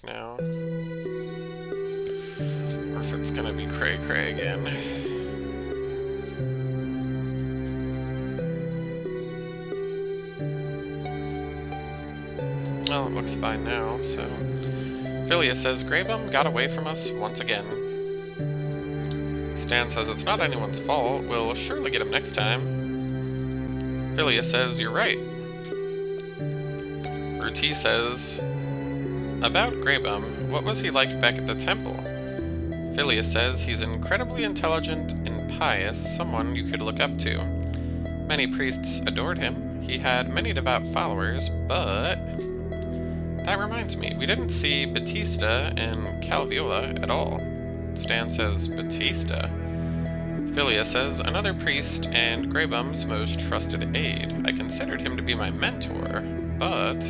Now, or if it's gonna be cray-cray again. Well, it looks fine now, so... Philia says, Graybum got away from us once again. Stan says, it's not anyone's fault. We'll surely get him next time. Philia says, you're right. Ruti says... About Graybum, what was he like back at the temple? Philia says he's incredibly intelligent and pious, someone you could look up to. Many priests adored him. He had many devout followers, but... That reminds me, we didn't see Batista and Calviola at all. Stan says, Batista? Philia says, another priest and Graybum's most trusted aide. I considered him to be my mentor, but...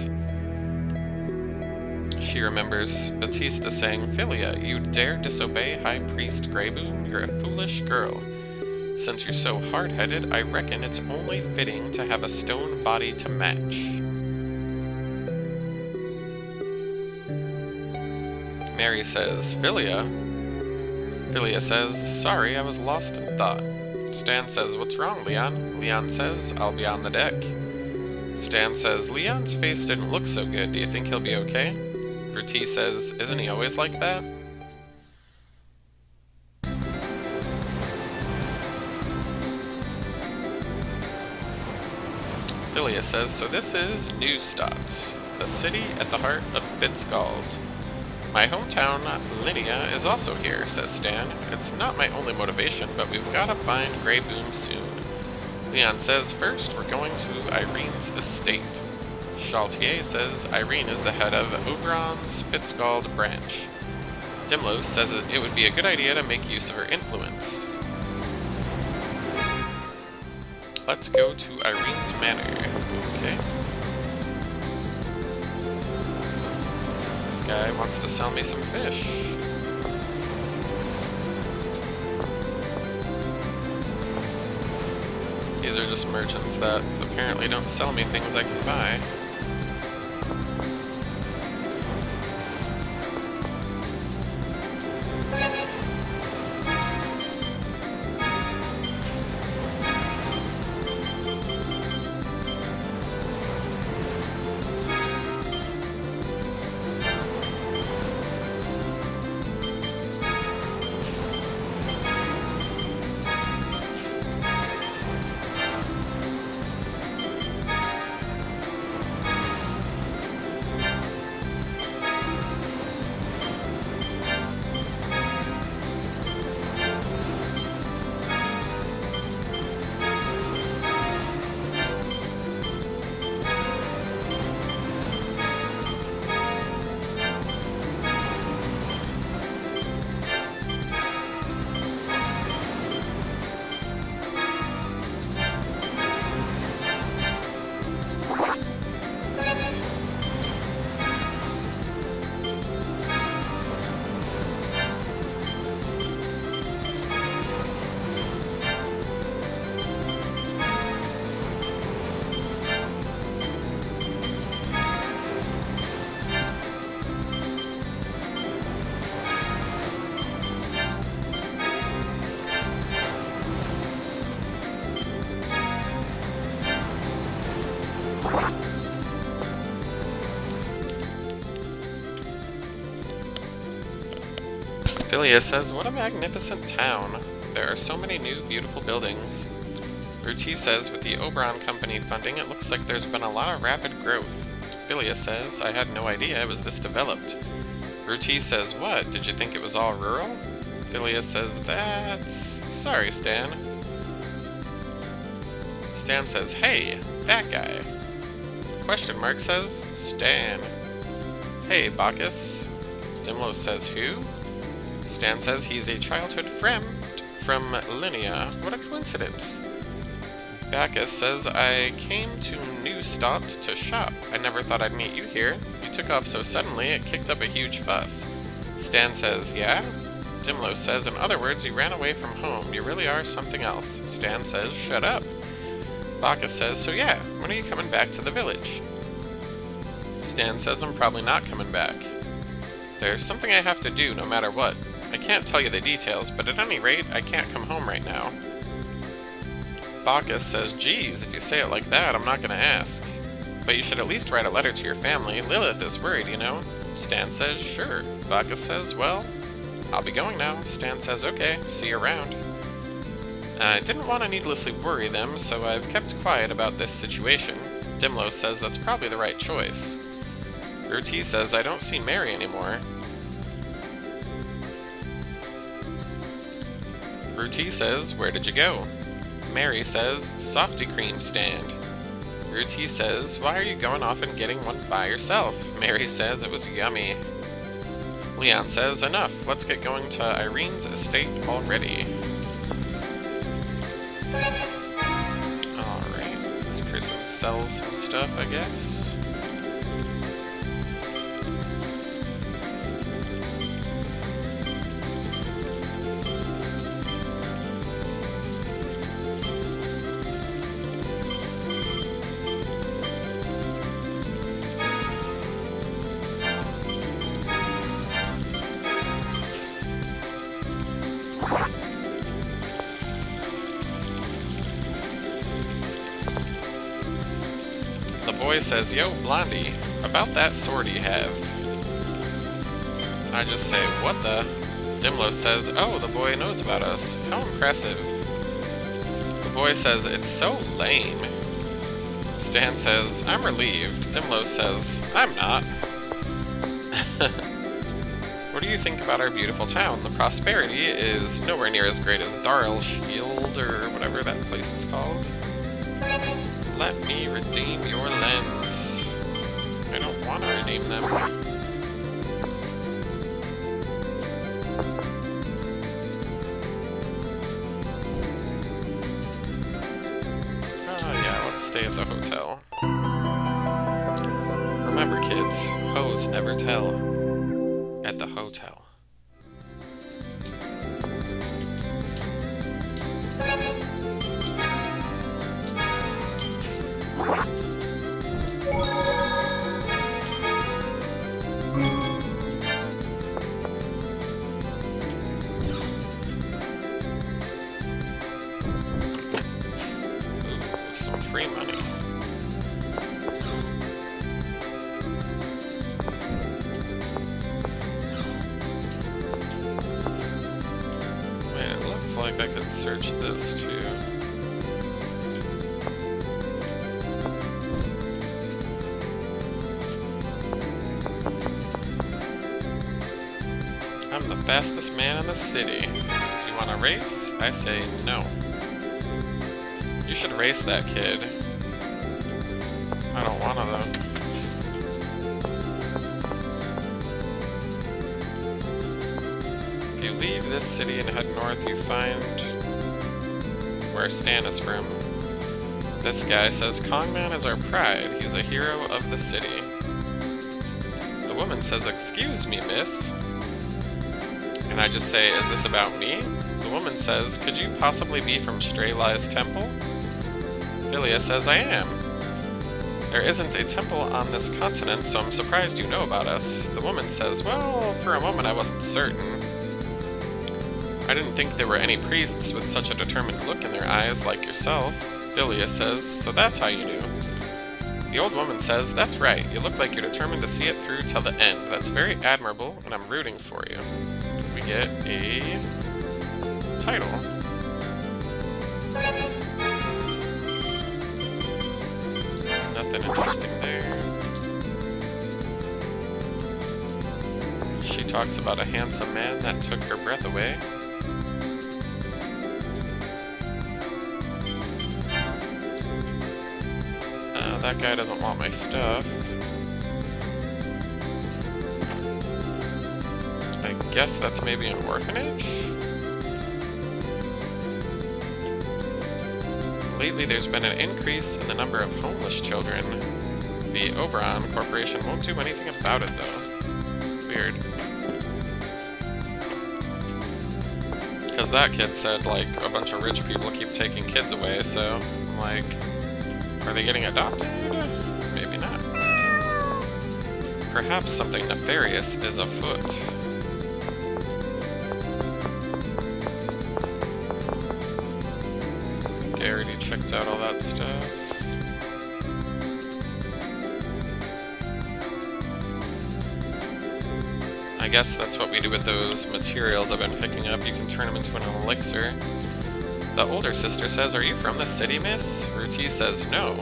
She remembers Batista saying, Philia, you dare disobey High Priest Grayboom? You're a foolish girl. Since you're so hard-headed, I reckon it's only fitting to have a stone body to match. Mary says, Philia? Philia says, sorry, I was lost in thought. Stan says, what's wrong, Leon? Leon says, I'll be on the deck. Stan says, Leon's face didn't look so good. Do you think he'll be okay? Ruti says, isn't he always like that? Philia says, so this is Neustadt, the city at the heart of Fitzgald. My hometown, Linnea, is also here, says Stan. It's not my only motivation, but we've got to find Grayboom soon. Leon says, first, we're going to Irene's estate. Chaltier says Irene is the head of Oberon's Fitzgald branch. Dimlos says it would be a good idea to make use of her influence. Let's go to Irene's manor. Okay. This guy wants to sell me some fish. These are just merchants that apparently don't sell me things I can buy. Philia says, what a magnificent town. There are so many new, beautiful buildings. Ruti says, with the Oberon Company funding, it looks like there's been a lot of rapid growth. Philia says, I had no idea it was this developed. Ruti says, what? Did you think it was all rural? Philia says, that's... Sorry, Stan. Stan says, hey, that guy. Question mark says, Stan. Hey, Bacchus. Dimlo says, who? Stan says he's a childhood friend from Linnea. What a coincidence. Bacchus says, I came to Neustadt to shop. I never thought I'd meet you here. You took off so suddenly, it kicked up a huge fuss. Stan says, yeah? Dimlo says, in other words, you ran away from home. You really are something else. Stan says, shut up. Bacchus says, so yeah, when are you coming back to the village? Stan says, I'm probably not coming back. There's something I have to do no matter what. I can't tell you the details, but at any rate, I can't come home right now. Bacchus says, geez, if you say it like that, I'm not gonna ask. But you should at least write a letter to your family. Lilith is worried, you know? Stan says, sure. Bacchus says, well, I'll be going now. Stan says, okay, see you around. I didn't want to needlessly worry them, so I've kept quiet about this situation. Dimlo says that's probably the right choice. Ruti says, I don't see Mary anymore. Ruti says, where did you go? Mary says, softy cream stand. Ruti says, why are you going off and getting one by yourself? Mary says, it was yummy. Leon says, enough, let's get going to Irene's estate already. Alright, this person sells some stuff, I guess. The boy says, yo, Blondie, about that sword you have. I just say, what the? Dimlo says, oh, the boy knows about us. How impressive. The boy says, it's so lame. Stan says, I'm relieved. Dimlo says, I'm not. What do you think about our beautiful town? The prosperity is nowhere near as great as Darl Shield, or whatever that place is called. Let me redeem your lens. I don't want to redeem them. Oh yeah, let's stay at the hotel. Remember kids, hoes never tell. At the hotel. Some free money. Wait, it looks like I could search this too. I'm the fastest man in the city. Do you want to race? I say no. You should race that kid. I don't wanna though. If you leave this city and head north, you find where Stan is from. This guy says, Kongman is our pride. He's a hero of the city. The woman says, excuse me, miss. And I just say, is this about me? The woman says, could you possibly be from Strelai's temple? Philia says, I am. There isn't a temple on this continent, so I'm surprised you know about us. The woman says, well, for a moment I wasn't certain. I didn't think there were any priests with such a determined look in their eyes like yourself. Philia says, so that's how you knew. The old woman says, "That's right. You look like you're determined to see it through till the end. That's very admirable, and I'm rooting for you." We get a title. Nothing interesting there. She talks about a handsome man that took her breath away. That guy doesn't want my stuff. I guess that's maybe an orphanage? Lately there's been an increase in the number of homeless children. The Oberon Corporation won't do anything about it, though. Weird. Because that kid said, like, a bunch of rich people keep taking kids away, so I'm like, are they getting adopted? Maybe not. Perhaps something nefarious is afoot. I think I already checked out all that stuff. I guess that's what we do with those materials I've been picking up. You can turn them into an elixir. The older sister says, "Are you from the city, miss?" Ruti says, "No."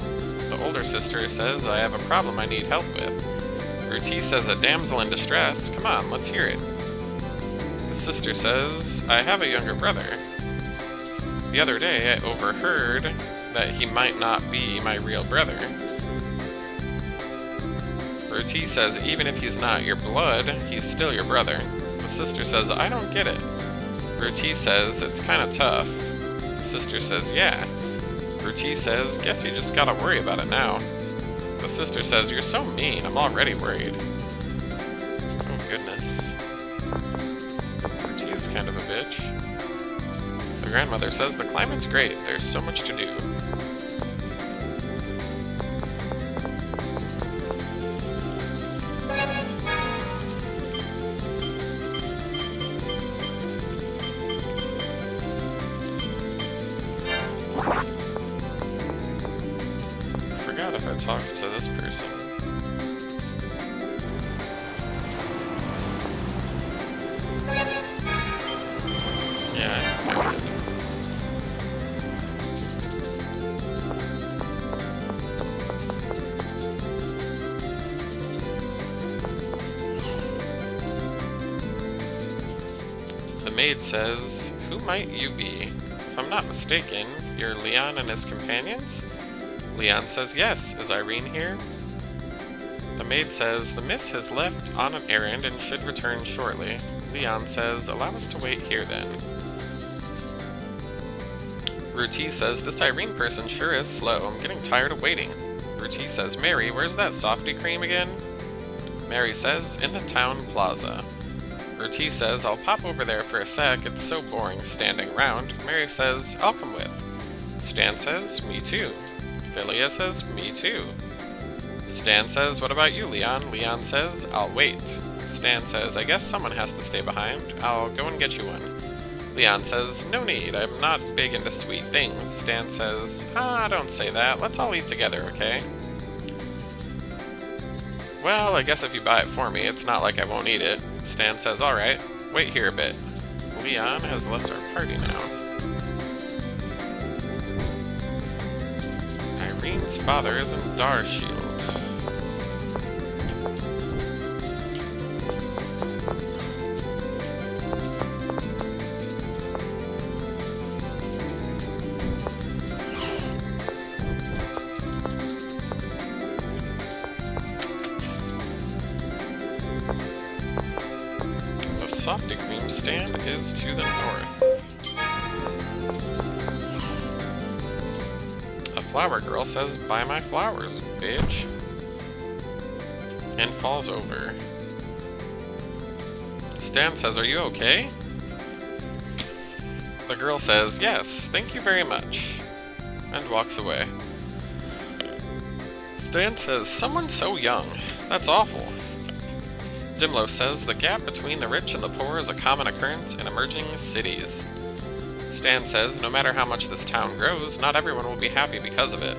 The older sister says, "I have a problem I need help with." Ruti says, "A damsel in distress. Come on, let's hear it." The sister says, "I have a younger brother. The other day I overheard that he might not be my real brother." Ruti says, "Even if he's not your blood, he's still your brother." The sister says, "I don't get it." Ruti says, "It's kind of tough." The sister says, "Yeah." Ruti says, "Guess you just gotta worry about it now." The sister says, "You're so mean, I'm already worried." Oh goodness. Ruti is kind of a bitch. The grandmother says, "The climate's great, there's so much to do." If I talked to this person. Yeah, I did. The maid says, "Who might you be? If I'm not mistaken, you're Leon and his companions?" Leon says, "Yes, is Irene here?" The maid says, "The miss has left on an errand and should return shortly." Leon says, "Allow us to wait here then." Ruti says, "This Irene person sure is slow. I'm getting tired of waiting." Ruti says, "Mary, where's that softy cream again?" Mary says, "In the town plaza." Ruti says, "I'll pop over there for a sec. It's so boring standing around." Mary says, "I'll come with." Stan says, "Me too." Philia says, "Me too." Stan says, "What about you, Leon?" Leon says, "I'll wait." Stan says, "I guess someone has to stay behind. I'll go and get you one." Leon says, "No need, I'm not big into sweet things." Stan says, don't say that. Let's all eat together, okay?" "Well, I guess if you buy it for me, it's not like I won't eat it." Stan says, "Alright, wait here a bit." Leon has left our party now. Irene's father is in Darshield. The Softy Cream stand is to the north. A flower girl says, "Buy my flowers, bitch," and falls over. Stan says, "Are you okay?" The girl says, "Yes, thank you very much," and walks away. Stan says, "Someone so young. That's awful." Dimlo says, "The gap between the rich and the poor is a common occurrence in emerging cities." Stan says, "No matter how much this town grows, not everyone will be happy because of it."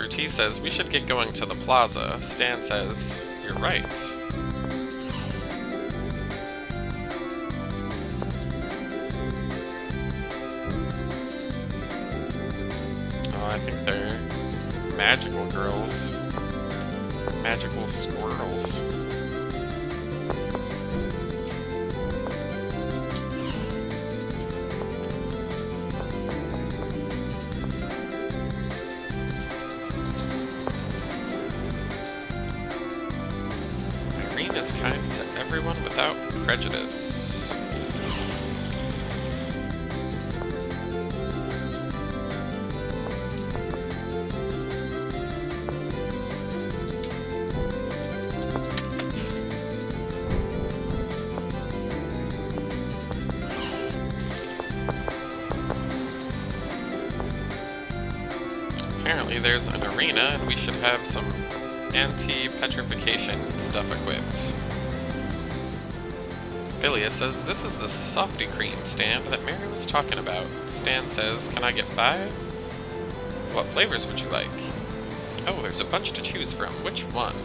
Ruti says, we should get going to the plaza. Stan says, you're right. Oh, I think they're magical girls. Magical squirrels. Irene is kind to everyone without prejudice. Apparently there's an arena and we should have some anti-petrification stuff equipped. Philia says, this is the softy cream stand that Mary was talking about. Stan says, can I get 5? What flavors would you like? Oh, there's a bunch to choose from. Which one?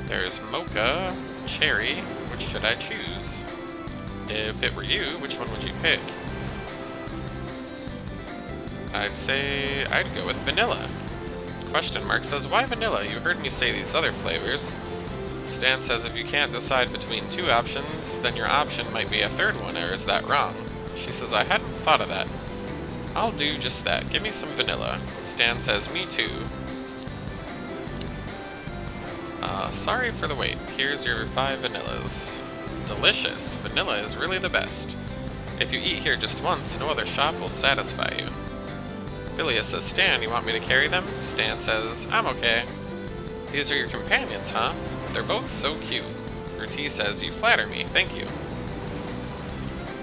There's mocha, cherry. Which should I choose? If it were you, which one would you pick? I'd say I'd go with vanilla. Question mark says, why vanilla? You heard me say these other flavors. Stan says, if you can't decide between 2 options, then your option might be a 3rd one, or is that wrong? She says, I hadn't thought of that. I'll do just that. Give me some vanilla. Stan says, me too. Sorry for the wait. Here's your 5 vanillas. Delicious. Vanilla is really the best. If you eat here just once, no other shop will satisfy you. Philia says, Stan, you want me to carry them? Stan says, I'm okay. These are your companions, huh? They're both so cute. Ruti says, you flatter me, thank you.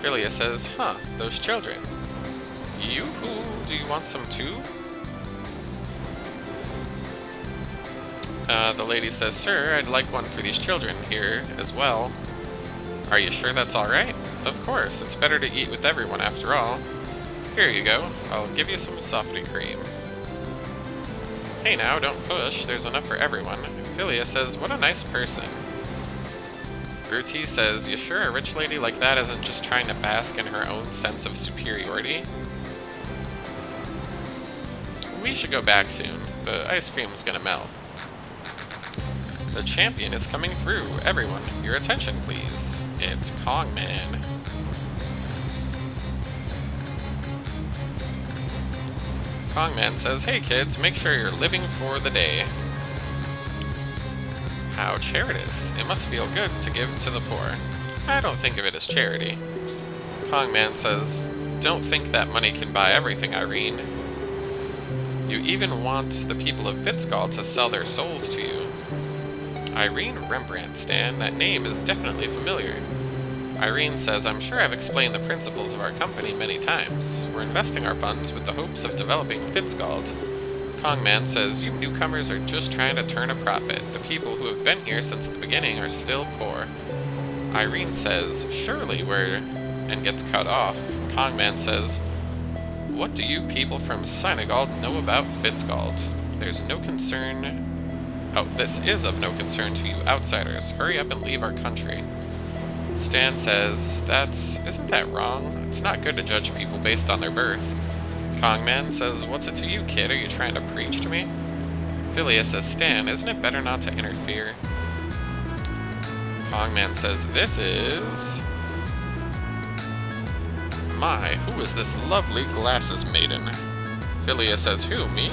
Philia says, huh, those children. Yoo-hoo, do you want some too? The lady says, sir, I'd like one for these children here as well. Are you sure that's alright? Of course, it's better to eat with everyone after all. Here you go. I'll give you some softy cream. Hey now, don't push. There's enough for everyone. Philia says, what a nice person. Ruti says, you sure a rich lady like that isn't just trying to bask in her own sense of superiority? We should go back soon. The ice cream's gonna melt. The champion is coming through. Everyone, your attention please. It's Kongman. Kongman says, hey kids, make sure you're living for the day. How charitous. It must feel good to give to the poor. I don't think of it as charity. Kongman says, don't think that money can buy everything, Irene. You even want the people of Fitzgall to sell their souls to you. Irene Rembrandt, Stan, that name is definitely familiar. Irene says, I'm sure I've explained the principles of our company many times. We're investing our funds with the hopes of developing Fitzgald. Kongman says, you newcomers are just trying to turn a profit. The people who have been here since the beginning are still poor. Irene says, surely we're... and gets cut off. Kongman says, what do you people from Senegal know about Fitzgald? There's no concern... Oh, this is of no concern to you outsiders. Hurry up and leave our country. Stan says, isn't that wrong? It's not good to judge people based on their birth. Kongman says, what's it to you, kid? Are you trying to preach to me? Philia says, Stan, isn't it better not to interfere? Kongman says, this is... My, who is this lovely glasses maiden? Philia says, who, me?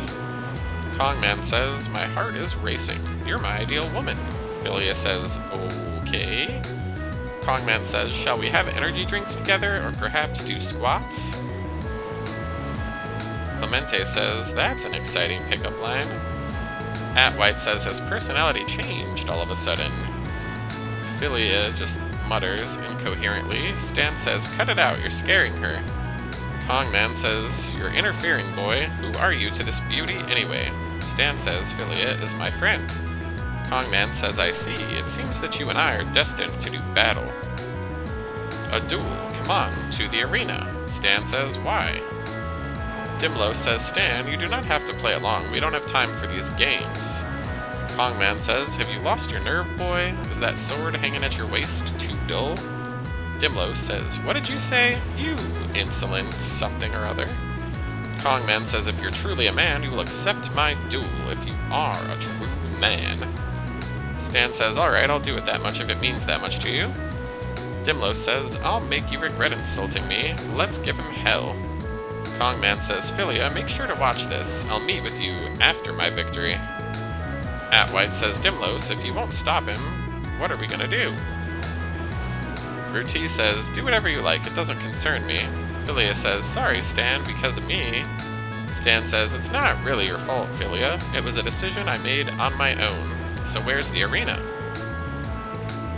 Kongman says, my heart is racing. You're my ideal woman. Philia says, okay. Kongman says, shall we have energy drinks together, or perhaps do squats? Clemente says, that's an exciting pickup line. Atwhite says, his personality changed all of a sudden. Philia just mutters incoherently. Stan says, cut it out, you're scaring her. Kongman says, you're interfering, boy. Who are you to this beauty, anyway? Stan says, Philia is my friend. Kongman says, I see. It seems that you and I are destined to do battle. A duel. Come on, to the arena. Stan says, why? Dimlo says, Stan, you do not have to play along. We don't have time for these games. Kongman says, have you lost your nerve, boy? Is that sword hanging at your waist too dull? Dimlo says, what did you say? You insolent something or other. Kongman says, if you're truly a man, you will accept my duel if you are a true man. Stan says, alright, I'll do it that much if it means that much to you. Dimlo says, I'll make you regret insulting me. Let's give him hell. Kongman says, Philia, make sure to watch this. I'll meet with you after my victory. Atwhite says, Dimlos, if you won't stop him, what are we gonna do? Ruti says, do whatever you like, it doesn't concern me. Philia says, sorry, Stan, because of me. Stan says, it's not really your fault, Philia. It was a decision I made on my own. So where's the arena?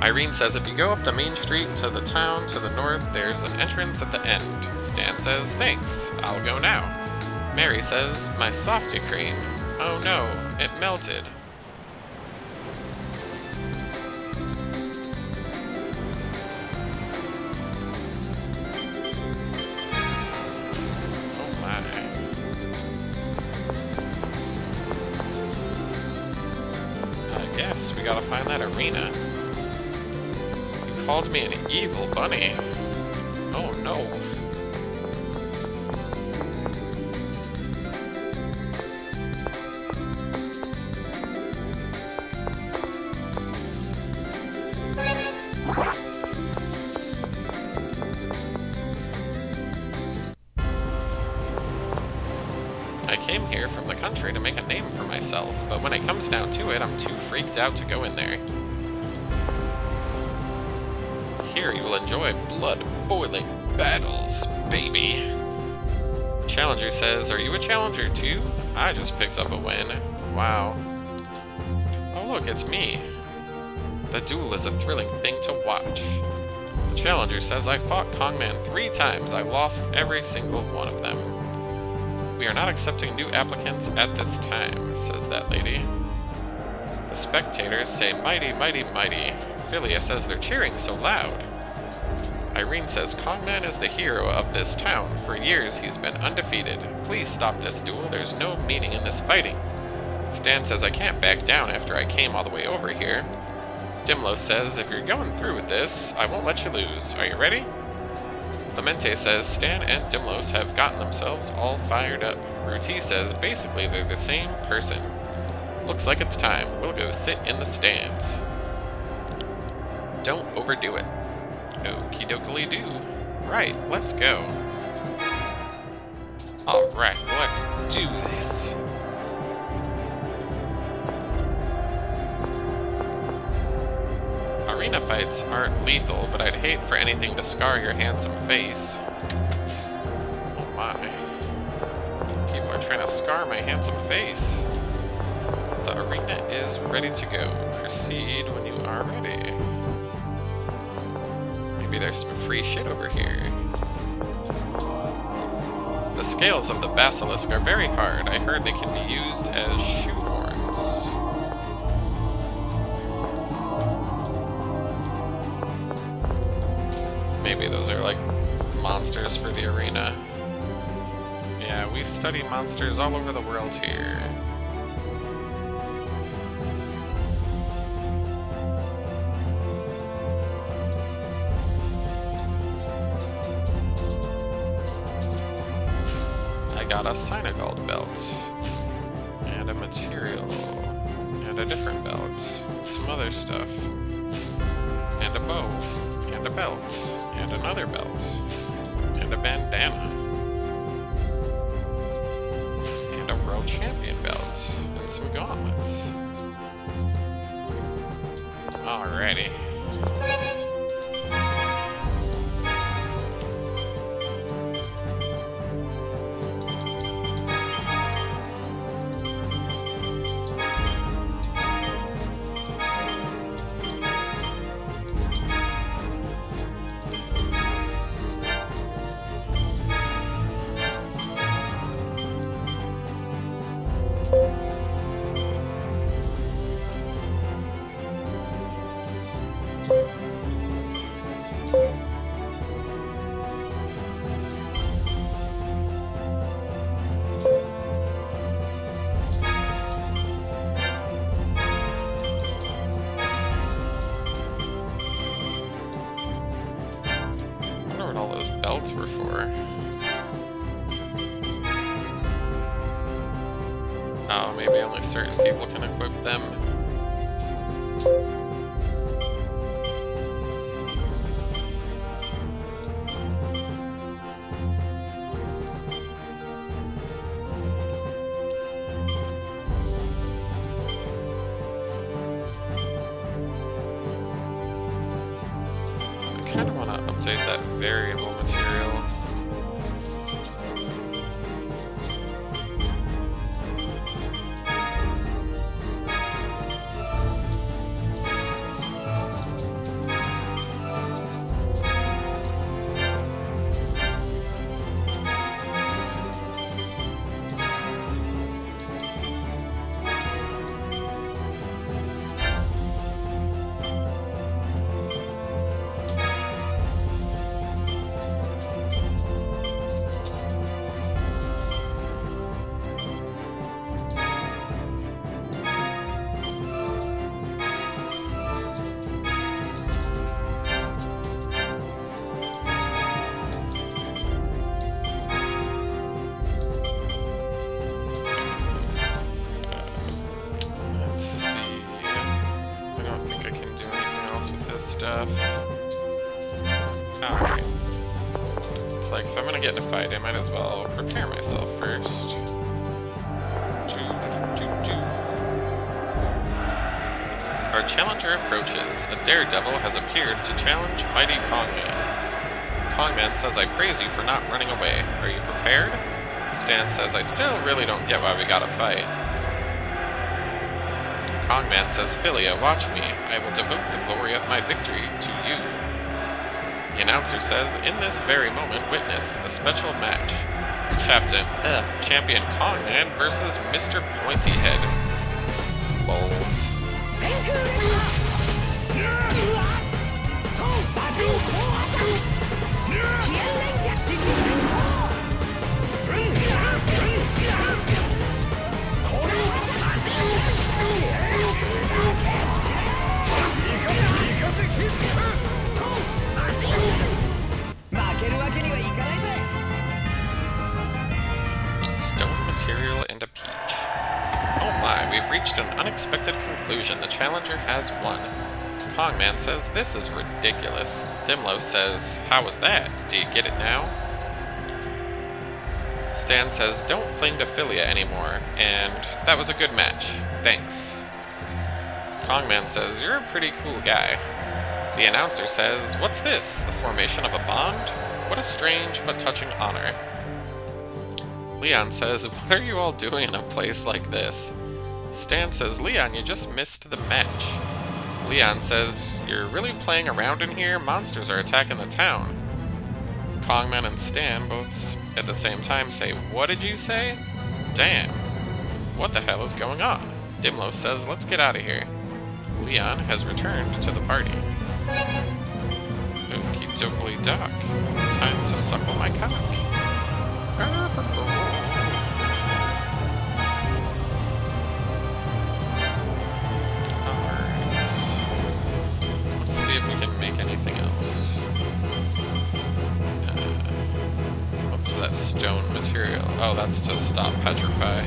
Irene says, if you go up the main street to the town to the north, there's an entrance at the end. Stan says, thanks, I'll go now. Mary says, my softy cream. Oh no, it melted. Oh my. I guess we gotta find that arena. Called me an evil bunny. Oh no. I came here from the country to make a name for myself, but when it comes down to it, I'm too freaked out to go in there. Here you will enjoy blood-boiling battles, baby. The challenger says, are you a challenger too? I just picked up a win. Wow. Oh look, it's me. The duel is a thrilling thing to watch. The challenger says, I fought Kongman 3 times. I lost every single one of them. We are not accepting new applicants at this time, says that lady. The spectators say, mighty, mighty, mighty. Philia says they're cheering so loud. Irene says Kongman is the hero of this town. For years he's been undefeated. Please stop this duel. There's no meaning in this fighting. Stan says I can't back down after I came all the way over here. Dimlo says if you're going through with this, I won't let you lose. Are you ready? Clemente says Stan and Dimlos have gotten themselves all fired up. Ruti says basically they're the same person. Looks like it's time. We'll go sit in the stands. Don't overdo it. Okie dokie do. Right, let's go. Alright, let's do this. Arena fights aren't lethal, but I'd hate for anything to scar your handsome face. Oh my. People are trying to scar my handsome face. The arena is ready to go. Proceed when you are ready. Maybe there's some free shit over here. The scales of the basilisk are very hard. I heard they can be used as shoehorns. Maybe those are like monsters for the arena. Yeah, we study monsters all over the world here. Got a Synagald belt, and a material, and a different belt, some other stuff, and a bow, and a belt, and another belt, and a bandana, and a world champion belt, and some gauntlets. Alrighty. all those belts were for. Oh, maybe only certain people can equip them. I kind of want to update that variable material. Stuff. Alright. It's like, if I'm gonna get in a fight, I might as well prepare myself first. Our challenger approaches. A daredevil has appeared to challenge mighty Kongman. Kongman says, I praise you for not running away. Are you prepared? Stan says, I still really don't get why we gotta fight. Kongman says, Philia, watch me. I will devote the glory of my victory to you. The announcer says, in this very moment, witness the special match. Champion Kongman versus Mr. Pointyhead. Lols. Stone material and a peach. Oh my, we've reached an unexpected conclusion. The challenger has won. Kongman says, this is ridiculous. Dimlo says, how was that? Do you get it now? Stan says, don't cling to Philia anymore, and that was a good match. Thanks. Kongman says, you're a pretty cool guy. The announcer says, what's this? The formation of a bond? What a strange but touching honor. Leon says, what are you all doing in a place like this? Stan says, Leon, you just missed the match. Leon says, you're really playing around in here? Monsters are attacking the town. Kongman and Stan both at the same time say, what did you say? Damn. What the hell is going on? Dimlo says, let's get out of here. Leon has returned to the party. Okie dokie doc. Time to suckle my cock. Alright. Let's see if we can make anything else. What's that stone material? Oh, that's to stop petrify.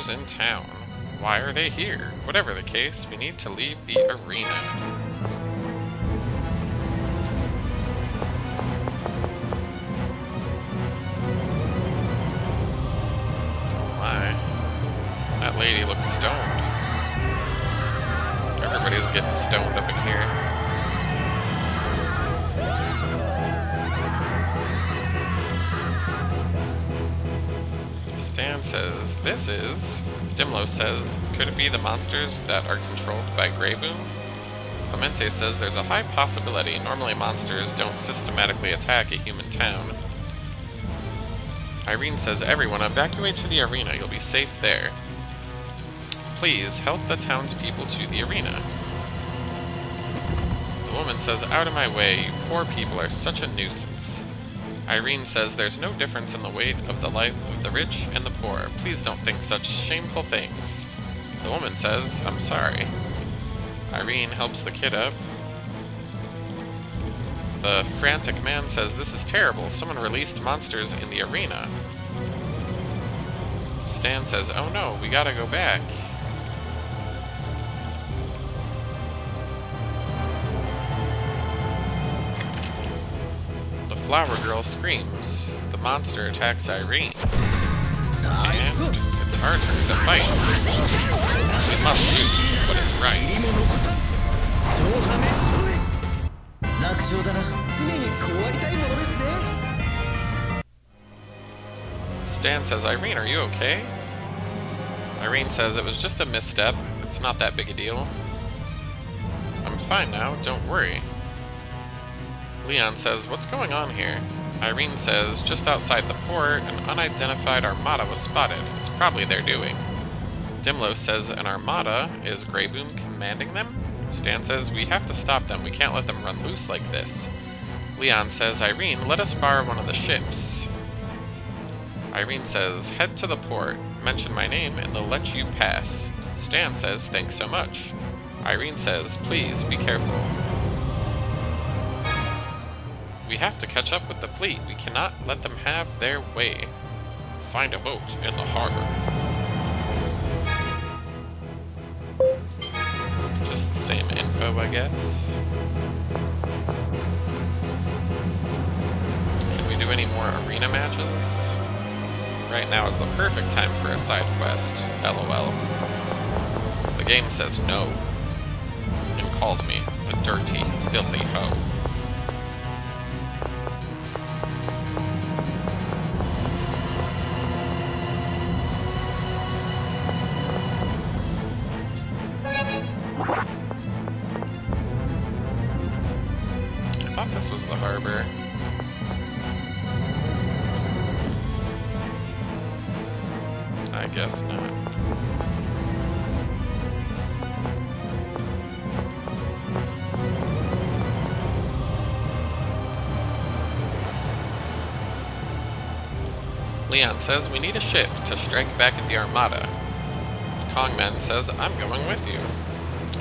monsters in town. Why are they here? Whatever the case, we need to leave the arena. Oh my. That lady looks stoned. Everybody's getting stoned up in here. Stan says, this is... Dimlo says, could it be the monsters that are controlled by Greyboom? Clemente says there's a high possibility. Normally monsters don't systematically attack a human town. Irene says, everyone evacuate to the arena. You'll be safe there. Please help the townspeople to the arena. The woman says, out of my way. You poor people are such a nuisance. Irene says there's no difference in the weight of the life of the rich and the poor. Please don't think such shameful things. The woman says, I'm sorry. Irene helps the kid up. The frantic man says, this is terrible. Someone released monsters in the arena. Stan says, oh no, we gotta go back. Flower Girl screams. The monster attacks Irene. And it's our turn to fight. We must do what is right. Stan says, Irene, are you okay? Irene says, it was just a misstep. It's not that big a deal. I'm fine now, don't worry. Leon says, what's going on here? Irene says, just outside the port, an unidentified armada was spotted. It's probably their doing. Dimlo says, an armada? Is Greyboom commanding them? Stan says, we have to stop them. We can't let them run loose like this. Leon says, Irene, let us borrow one of the ships. Irene says, head to the port. Mention my name and they'll let you pass. Stan says, thanks so much. Irene says, please be careful. We have to catch up with the fleet. We cannot let them have their way. Find a boat in the harbor. Just the same info, I guess. Can we do any more arena matches? Right now is the perfect time for a side quest. LOL. The game says no. And calls me a dirty, filthy hoe. This was the harbor. I guess not. Leon says we need a ship to strike back at the Armada. Kongman says I'm going with you.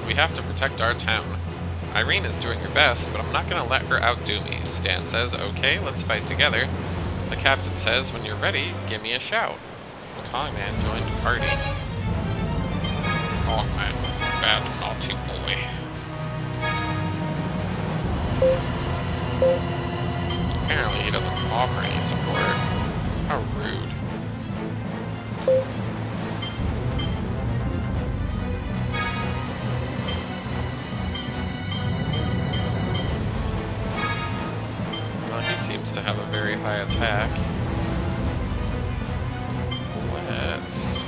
We have to protect our town. Irene is doing her best, but I'm not going to let her outdo me. Stan says, okay, let's fight together. The captain says, when you're ready, give me a shout. Kongman joined the party. Kongman, bad naughty boy. Apparently he doesn't offer any support. How rude. He seems to have a very high attack. Let's...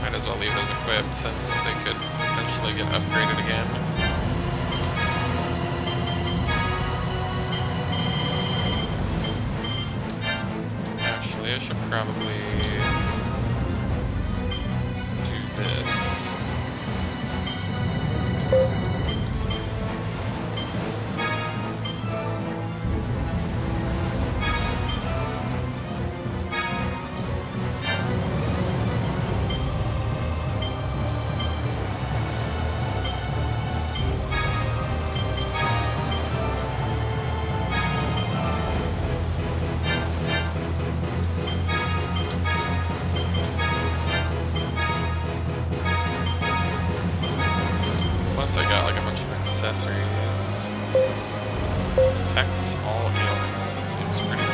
might as well leave those equipped since they could potentially get upgraded again. Actually, I should probably do this. Plus I got like a bunch of accessories. Protects all ailments. That seems pretty cool.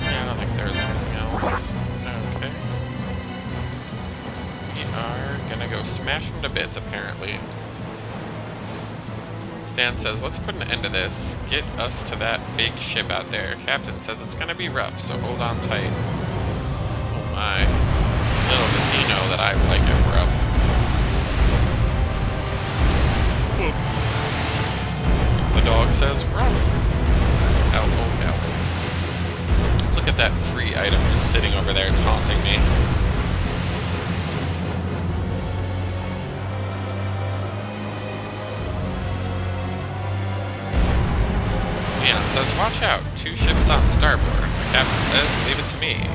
Yeah, I don't think there's anything else. Okay. We are gonna go smash him to bits, apparently. Stan says, let's put an end to this. Get us to that big ship out there. Captain says it's gonna be rough, so hold on tight. Oh my. Little does he know that I like it rough. The dog says rough. Ow, oh, ow. Look at that free item just sitting over there taunting me. Leon says, watch out, 2 ships on starboard. The captain says, leave it to me.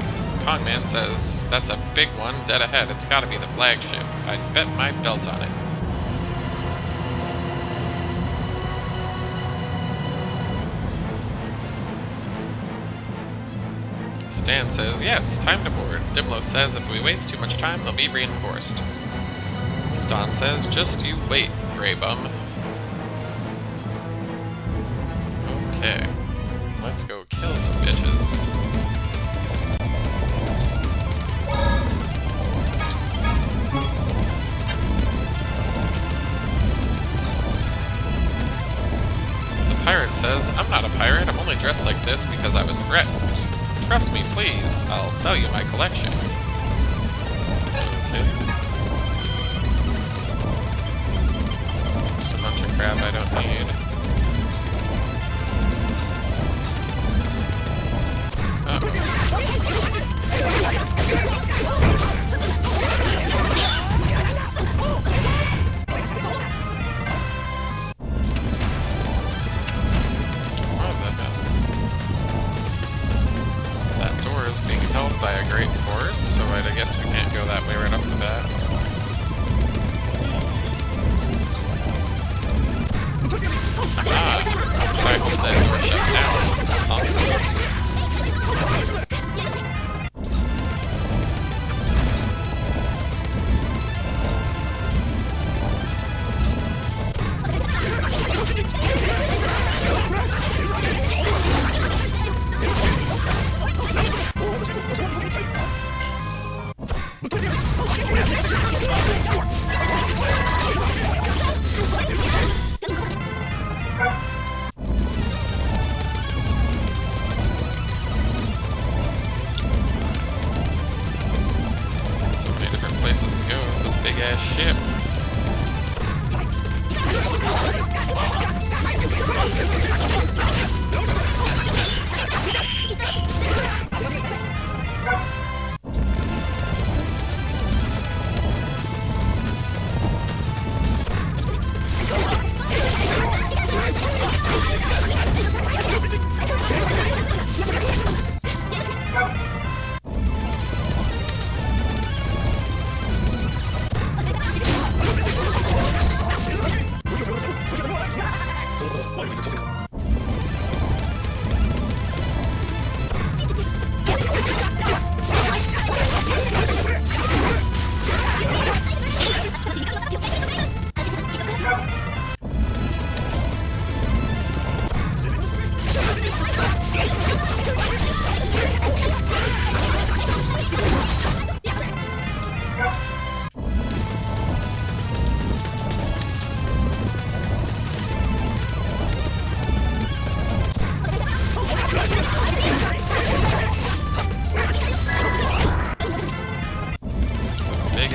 Kongman says, that's a big one, dead ahead, it's gotta be the flagship. I'd bet my belt on it. Stan says, yes, time to board. Dimlo says, if we waste too much time, they'll be reinforced. Stan says, just you wait, Grey Bum. Okay, let's go kill some bitches. The pirate says, I'm not a pirate, I'm only dressed like this because I was threatened. Trust me, please, I'll sell you my collection. Okay. There's a bunch of crap I don't need. That door is being held by a great force, so I guess we can't go that way right off the bat. I'll try to hold that door shut down. Punks. So many different places to go. It's a big ass ship.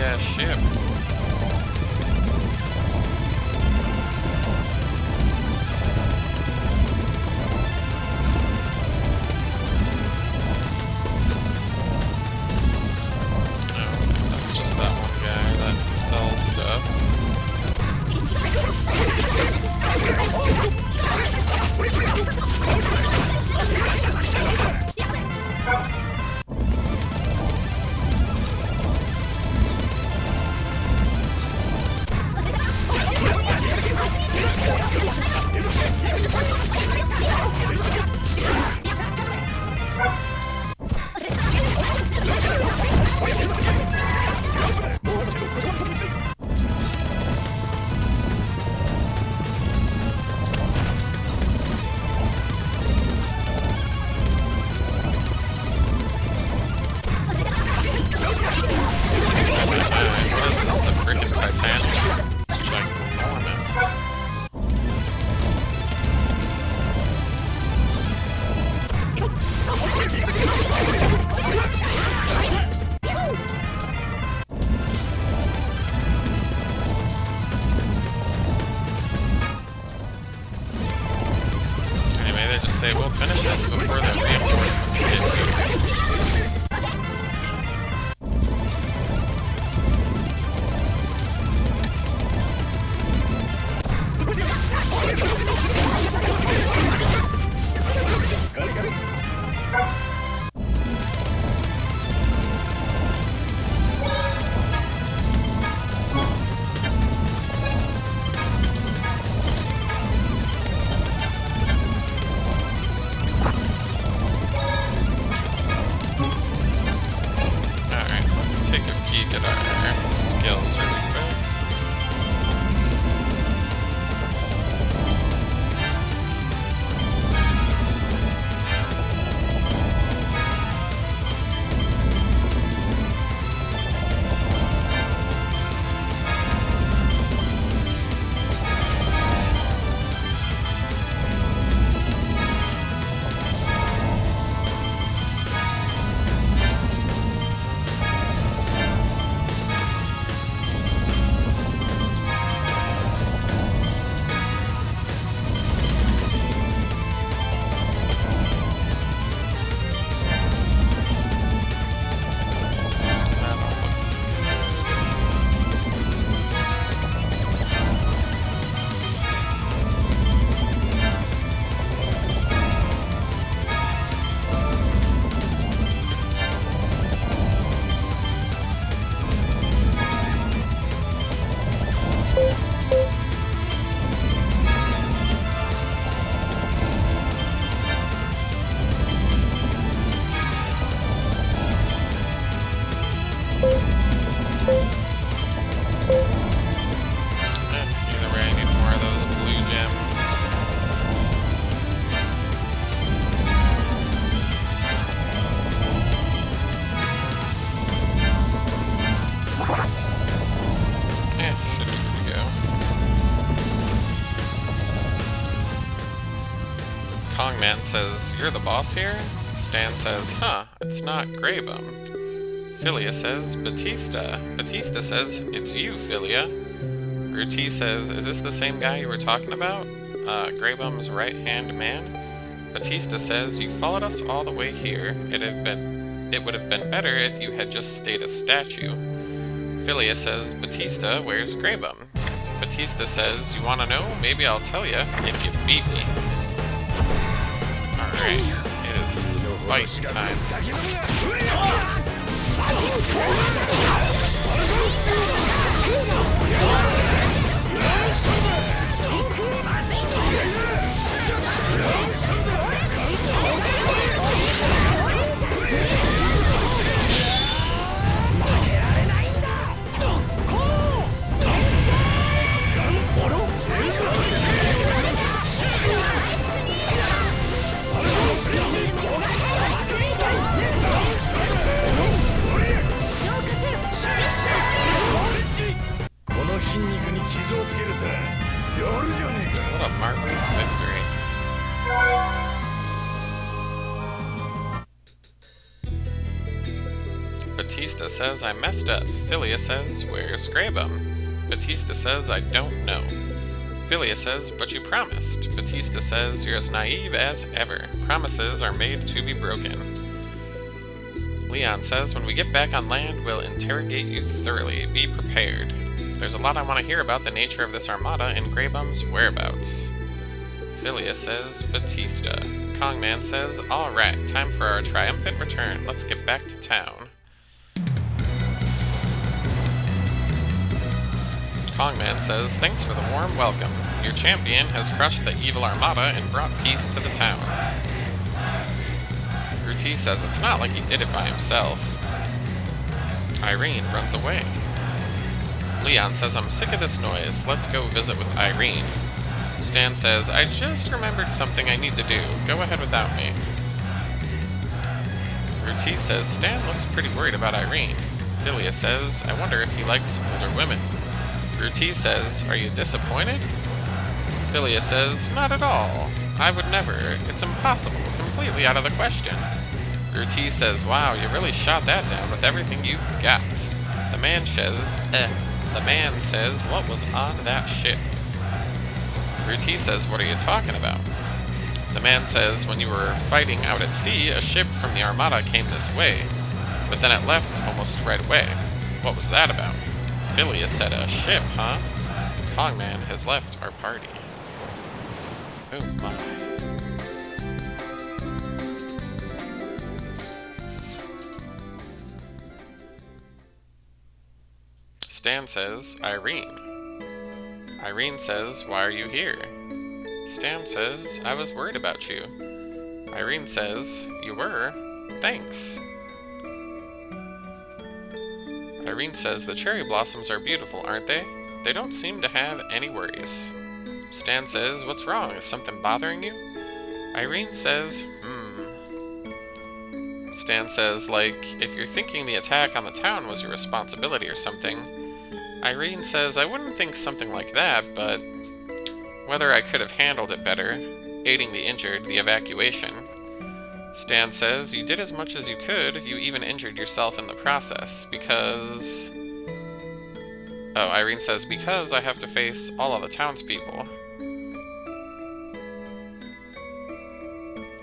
ass ship. Oh, that's just that one guy that sells stuff. Say we'll finish this before the reinforcements hit. Man says, "You're the boss here?" Stan says, "Huh, it's not Graybum." Philia says, "Batista." Batista says, "It's you, Philia." Ruti says, "Is this the same guy you were talking about? Graybum's right-hand man?" Batista says, "You followed us all the way here. It would have been better if you had just stayed a statue." Philia says, "Batista, where's Graybum?" Batista says, "You wanna know? Maybe I'll tell you if you beat me." Alright, it is fight time. What a marvelous victory. Batista says, I messed up. Philia says, where's Graybum? Batista says, I don't know. Philia says, but you promised. Batista says, you're as naive as ever. Promises are made to be broken. Leon says, when we get back on land, we'll interrogate you thoroughly. Be prepared. There's a lot I want to hear about the nature of this armada and Graybum's whereabouts. Philia says, Batista. Kongman says, alright, time for our triumphant return. Let's get back to town. Kongman says, thanks for the warm welcome. Your champion has crushed the evil armada and brought peace to the town. Ruti says it's not like he did it by himself. Irene runs away. Leon says, I'm sick of this noise. Let's go visit with Irene. Stan says, I just remembered something I need to do. Go ahead without me. Ruti says, Stan looks pretty worried about Irene. Philia says, I wonder if he likes older women. Ruti says, are you disappointed? Philia says, not at all. I would never. It's impossible. Completely out of the question. Ruti says, wow, you really shot that down with everything you've got. The man says, what was on that ship? Ruti says, what are you talking about? The man says, when you were fighting out at sea, a ship from the Armada came this way, but then it left almost right away. What was that about? Philia said, a ship, huh? Kongman has left our party. Oh my. Stan says, Irene. Irene says, why are you here? Stan says, I was worried about you. Irene says, you were? Thanks. Irene says, the cherry blossoms are beautiful, aren't they? They don't seem to have any worries. Stan says, what's wrong? Is something bothering you? Irene says, Stan says, like, if you're thinking the attack on the town was your responsibility or something. Irene says, I wouldn't think something like that, but whether I could have handled it better, aiding the injured, the evacuation. Stan says, you did as much as you could, you even injured yourself in the process, because... Oh, Irene says, because I have to face all of the townspeople.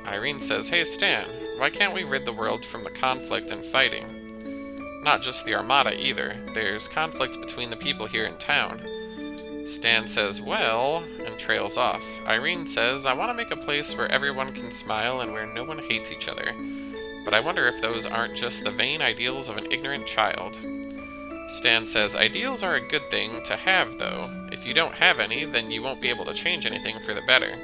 Irene says, hey Stan, why can't we rid the world from the conflict and fighting? Not just the Armada either, there's conflict between the people here in town. Stan says, well, and trails off. Irene says, I want to make a place where everyone can smile and where no one hates each other. But I wonder if those aren't just the vain ideals of an ignorant child. Stan says, ideals are a good thing to have, though. If you don't have any, then you won't be able to change anything for the better.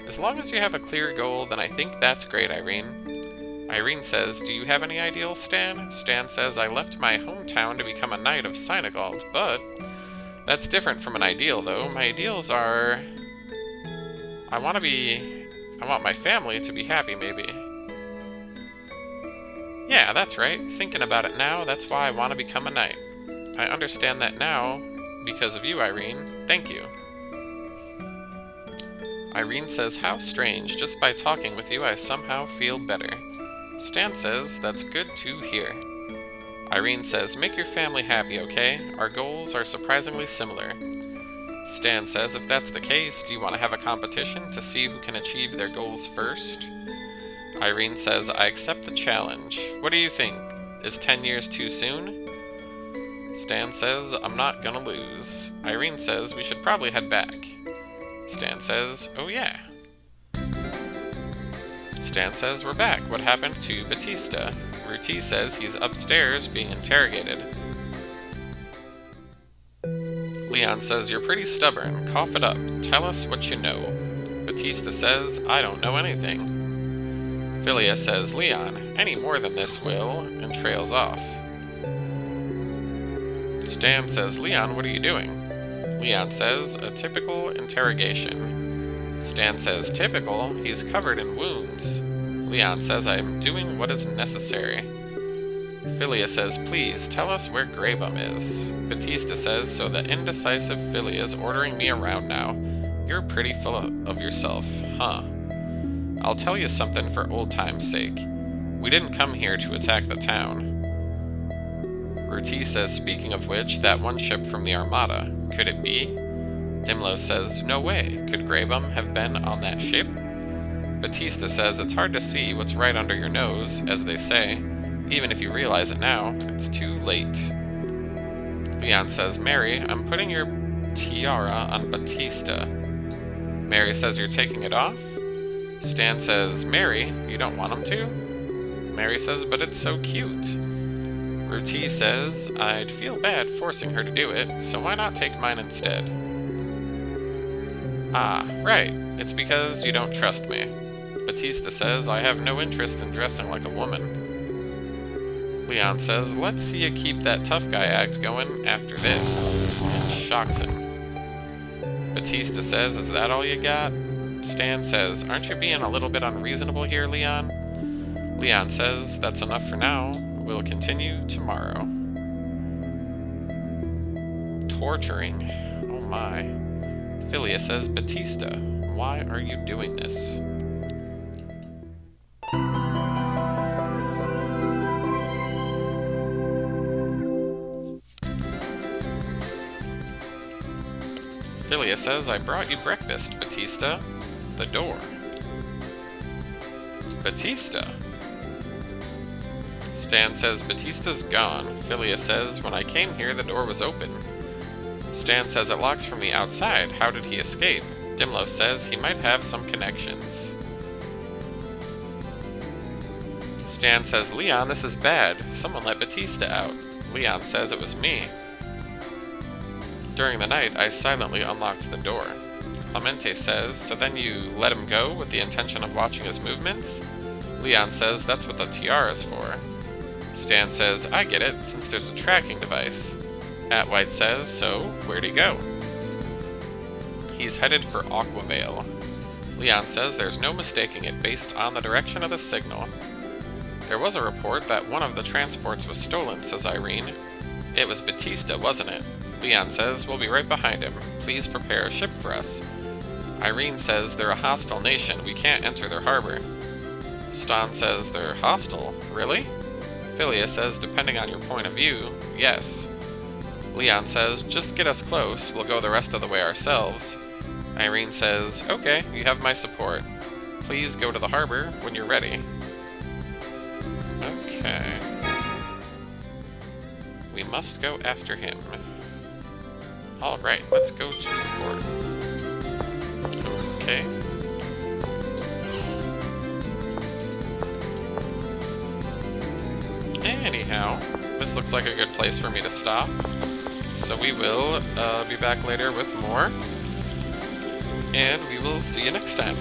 As long as you have a clear goal, then I think that's great, Irene. Irene says, do you have any ideals, Stan? Stan says, I left my hometown to become a knight of Synagald, but... That's different from an ideal, though. My ideals are... I want my family to be happy, maybe. Yeah, that's right. Thinking about it now, that's why I want to become a knight. I understand that now, because of you, Irene. Thank you. Irene says, how strange. Just by talking with you, I somehow feel better. Stan says, that's good to hear. Irene says, make your family happy, okay? Our goals are surprisingly similar. Stan says, if that's the case, do you want to have a competition to see who can achieve their goals first? Irene says, I accept the challenge. What do you think? Is 10 years too soon? Stan says, I'm not gonna lose. Irene says, we should probably head back. Stan says, oh yeah. Stan says, we're back. What happened to Batista? Ruti says he's upstairs being interrogated. Leon says, you're pretty stubborn. Cough it up. Tell us what you know. Batista says, I don't know anything. Philia says, Leon, any more than this will, and trails off. Stan says, Leon, what are you doing? Leon says, a typical interrogation. Stan says, typical? He's covered in wounds. Leon says, I am doing what is necessary. Philia says, please, tell us where Graybum is. Batista says, so the indecisive Philia's ordering me around now. You're pretty full of yourself, huh? I'll tell you something for old time's sake. We didn't come here to attack the town. Ruti says, speaking of which, that one ship from the Armada, could it be? Dimlo says, no way, could Graybum have been on that ship? Batista says, it's hard to see what's right under your nose, as they say. Even if you realize it now, it's too late. Leon says, Mary, I'm putting your tiara on Batista. Mary says, you're taking it off? Stan says, Mary, you don't want him to? Mary says, but it's so cute. Ruti says, I'd feel bad forcing her to do it, so why not take mine instead? Ah, right, it's because you don't trust me. Batista says, I have no interest in dressing like a woman. Leon says, let's see you keep that tough guy act going after this, and shocks him. Batista says, is that all you got? Stan says, aren't you being a little bit unreasonable here, Leon? Leon says, that's enough for now. We'll continue tomorrow. Torturing. Oh my. Philia says, Batista, why are you doing this? Philia says, I brought you breakfast, Batista. The door. Batista. Stan says, Batista's gone. Philia says, when I came here, the door was open. Stan says, it locks from the outside. How did he escape? Dimlo says, he might have some connections. Stan says, Leon, this is bad. Someone let Batista out. Leon says, it was me. During the night, I silently unlocked the door. Clemente says, so then you let him go with the intention of watching his movements? Leon says, that's what the tiara is for. Stan says, I get it, since there's a tracking device. Atwhite says, so where'd he go? He's headed for Aquavale. Leon says there's no mistaking it based on the direction of the signal. There was a report that one of the transports was stolen, says Irene. It was Batista, wasn't it? Leon says, we'll be right behind him. Please prepare a ship for us. Irene says they're a hostile nation. We can't enter their harbor. Stan says they're hostile. Really? Philia says, depending on your point of view, yes. Leon says, just get us close. We'll go the rest of the way ourselves. Irene says, okay, you have my support. Please go to the harbor when you're ready. Okay. We must go after him. Alright, let's go to the port. Okay. Anyhow, this looks like a good place for me to stop. So we will be back later with more. And we will see you next time.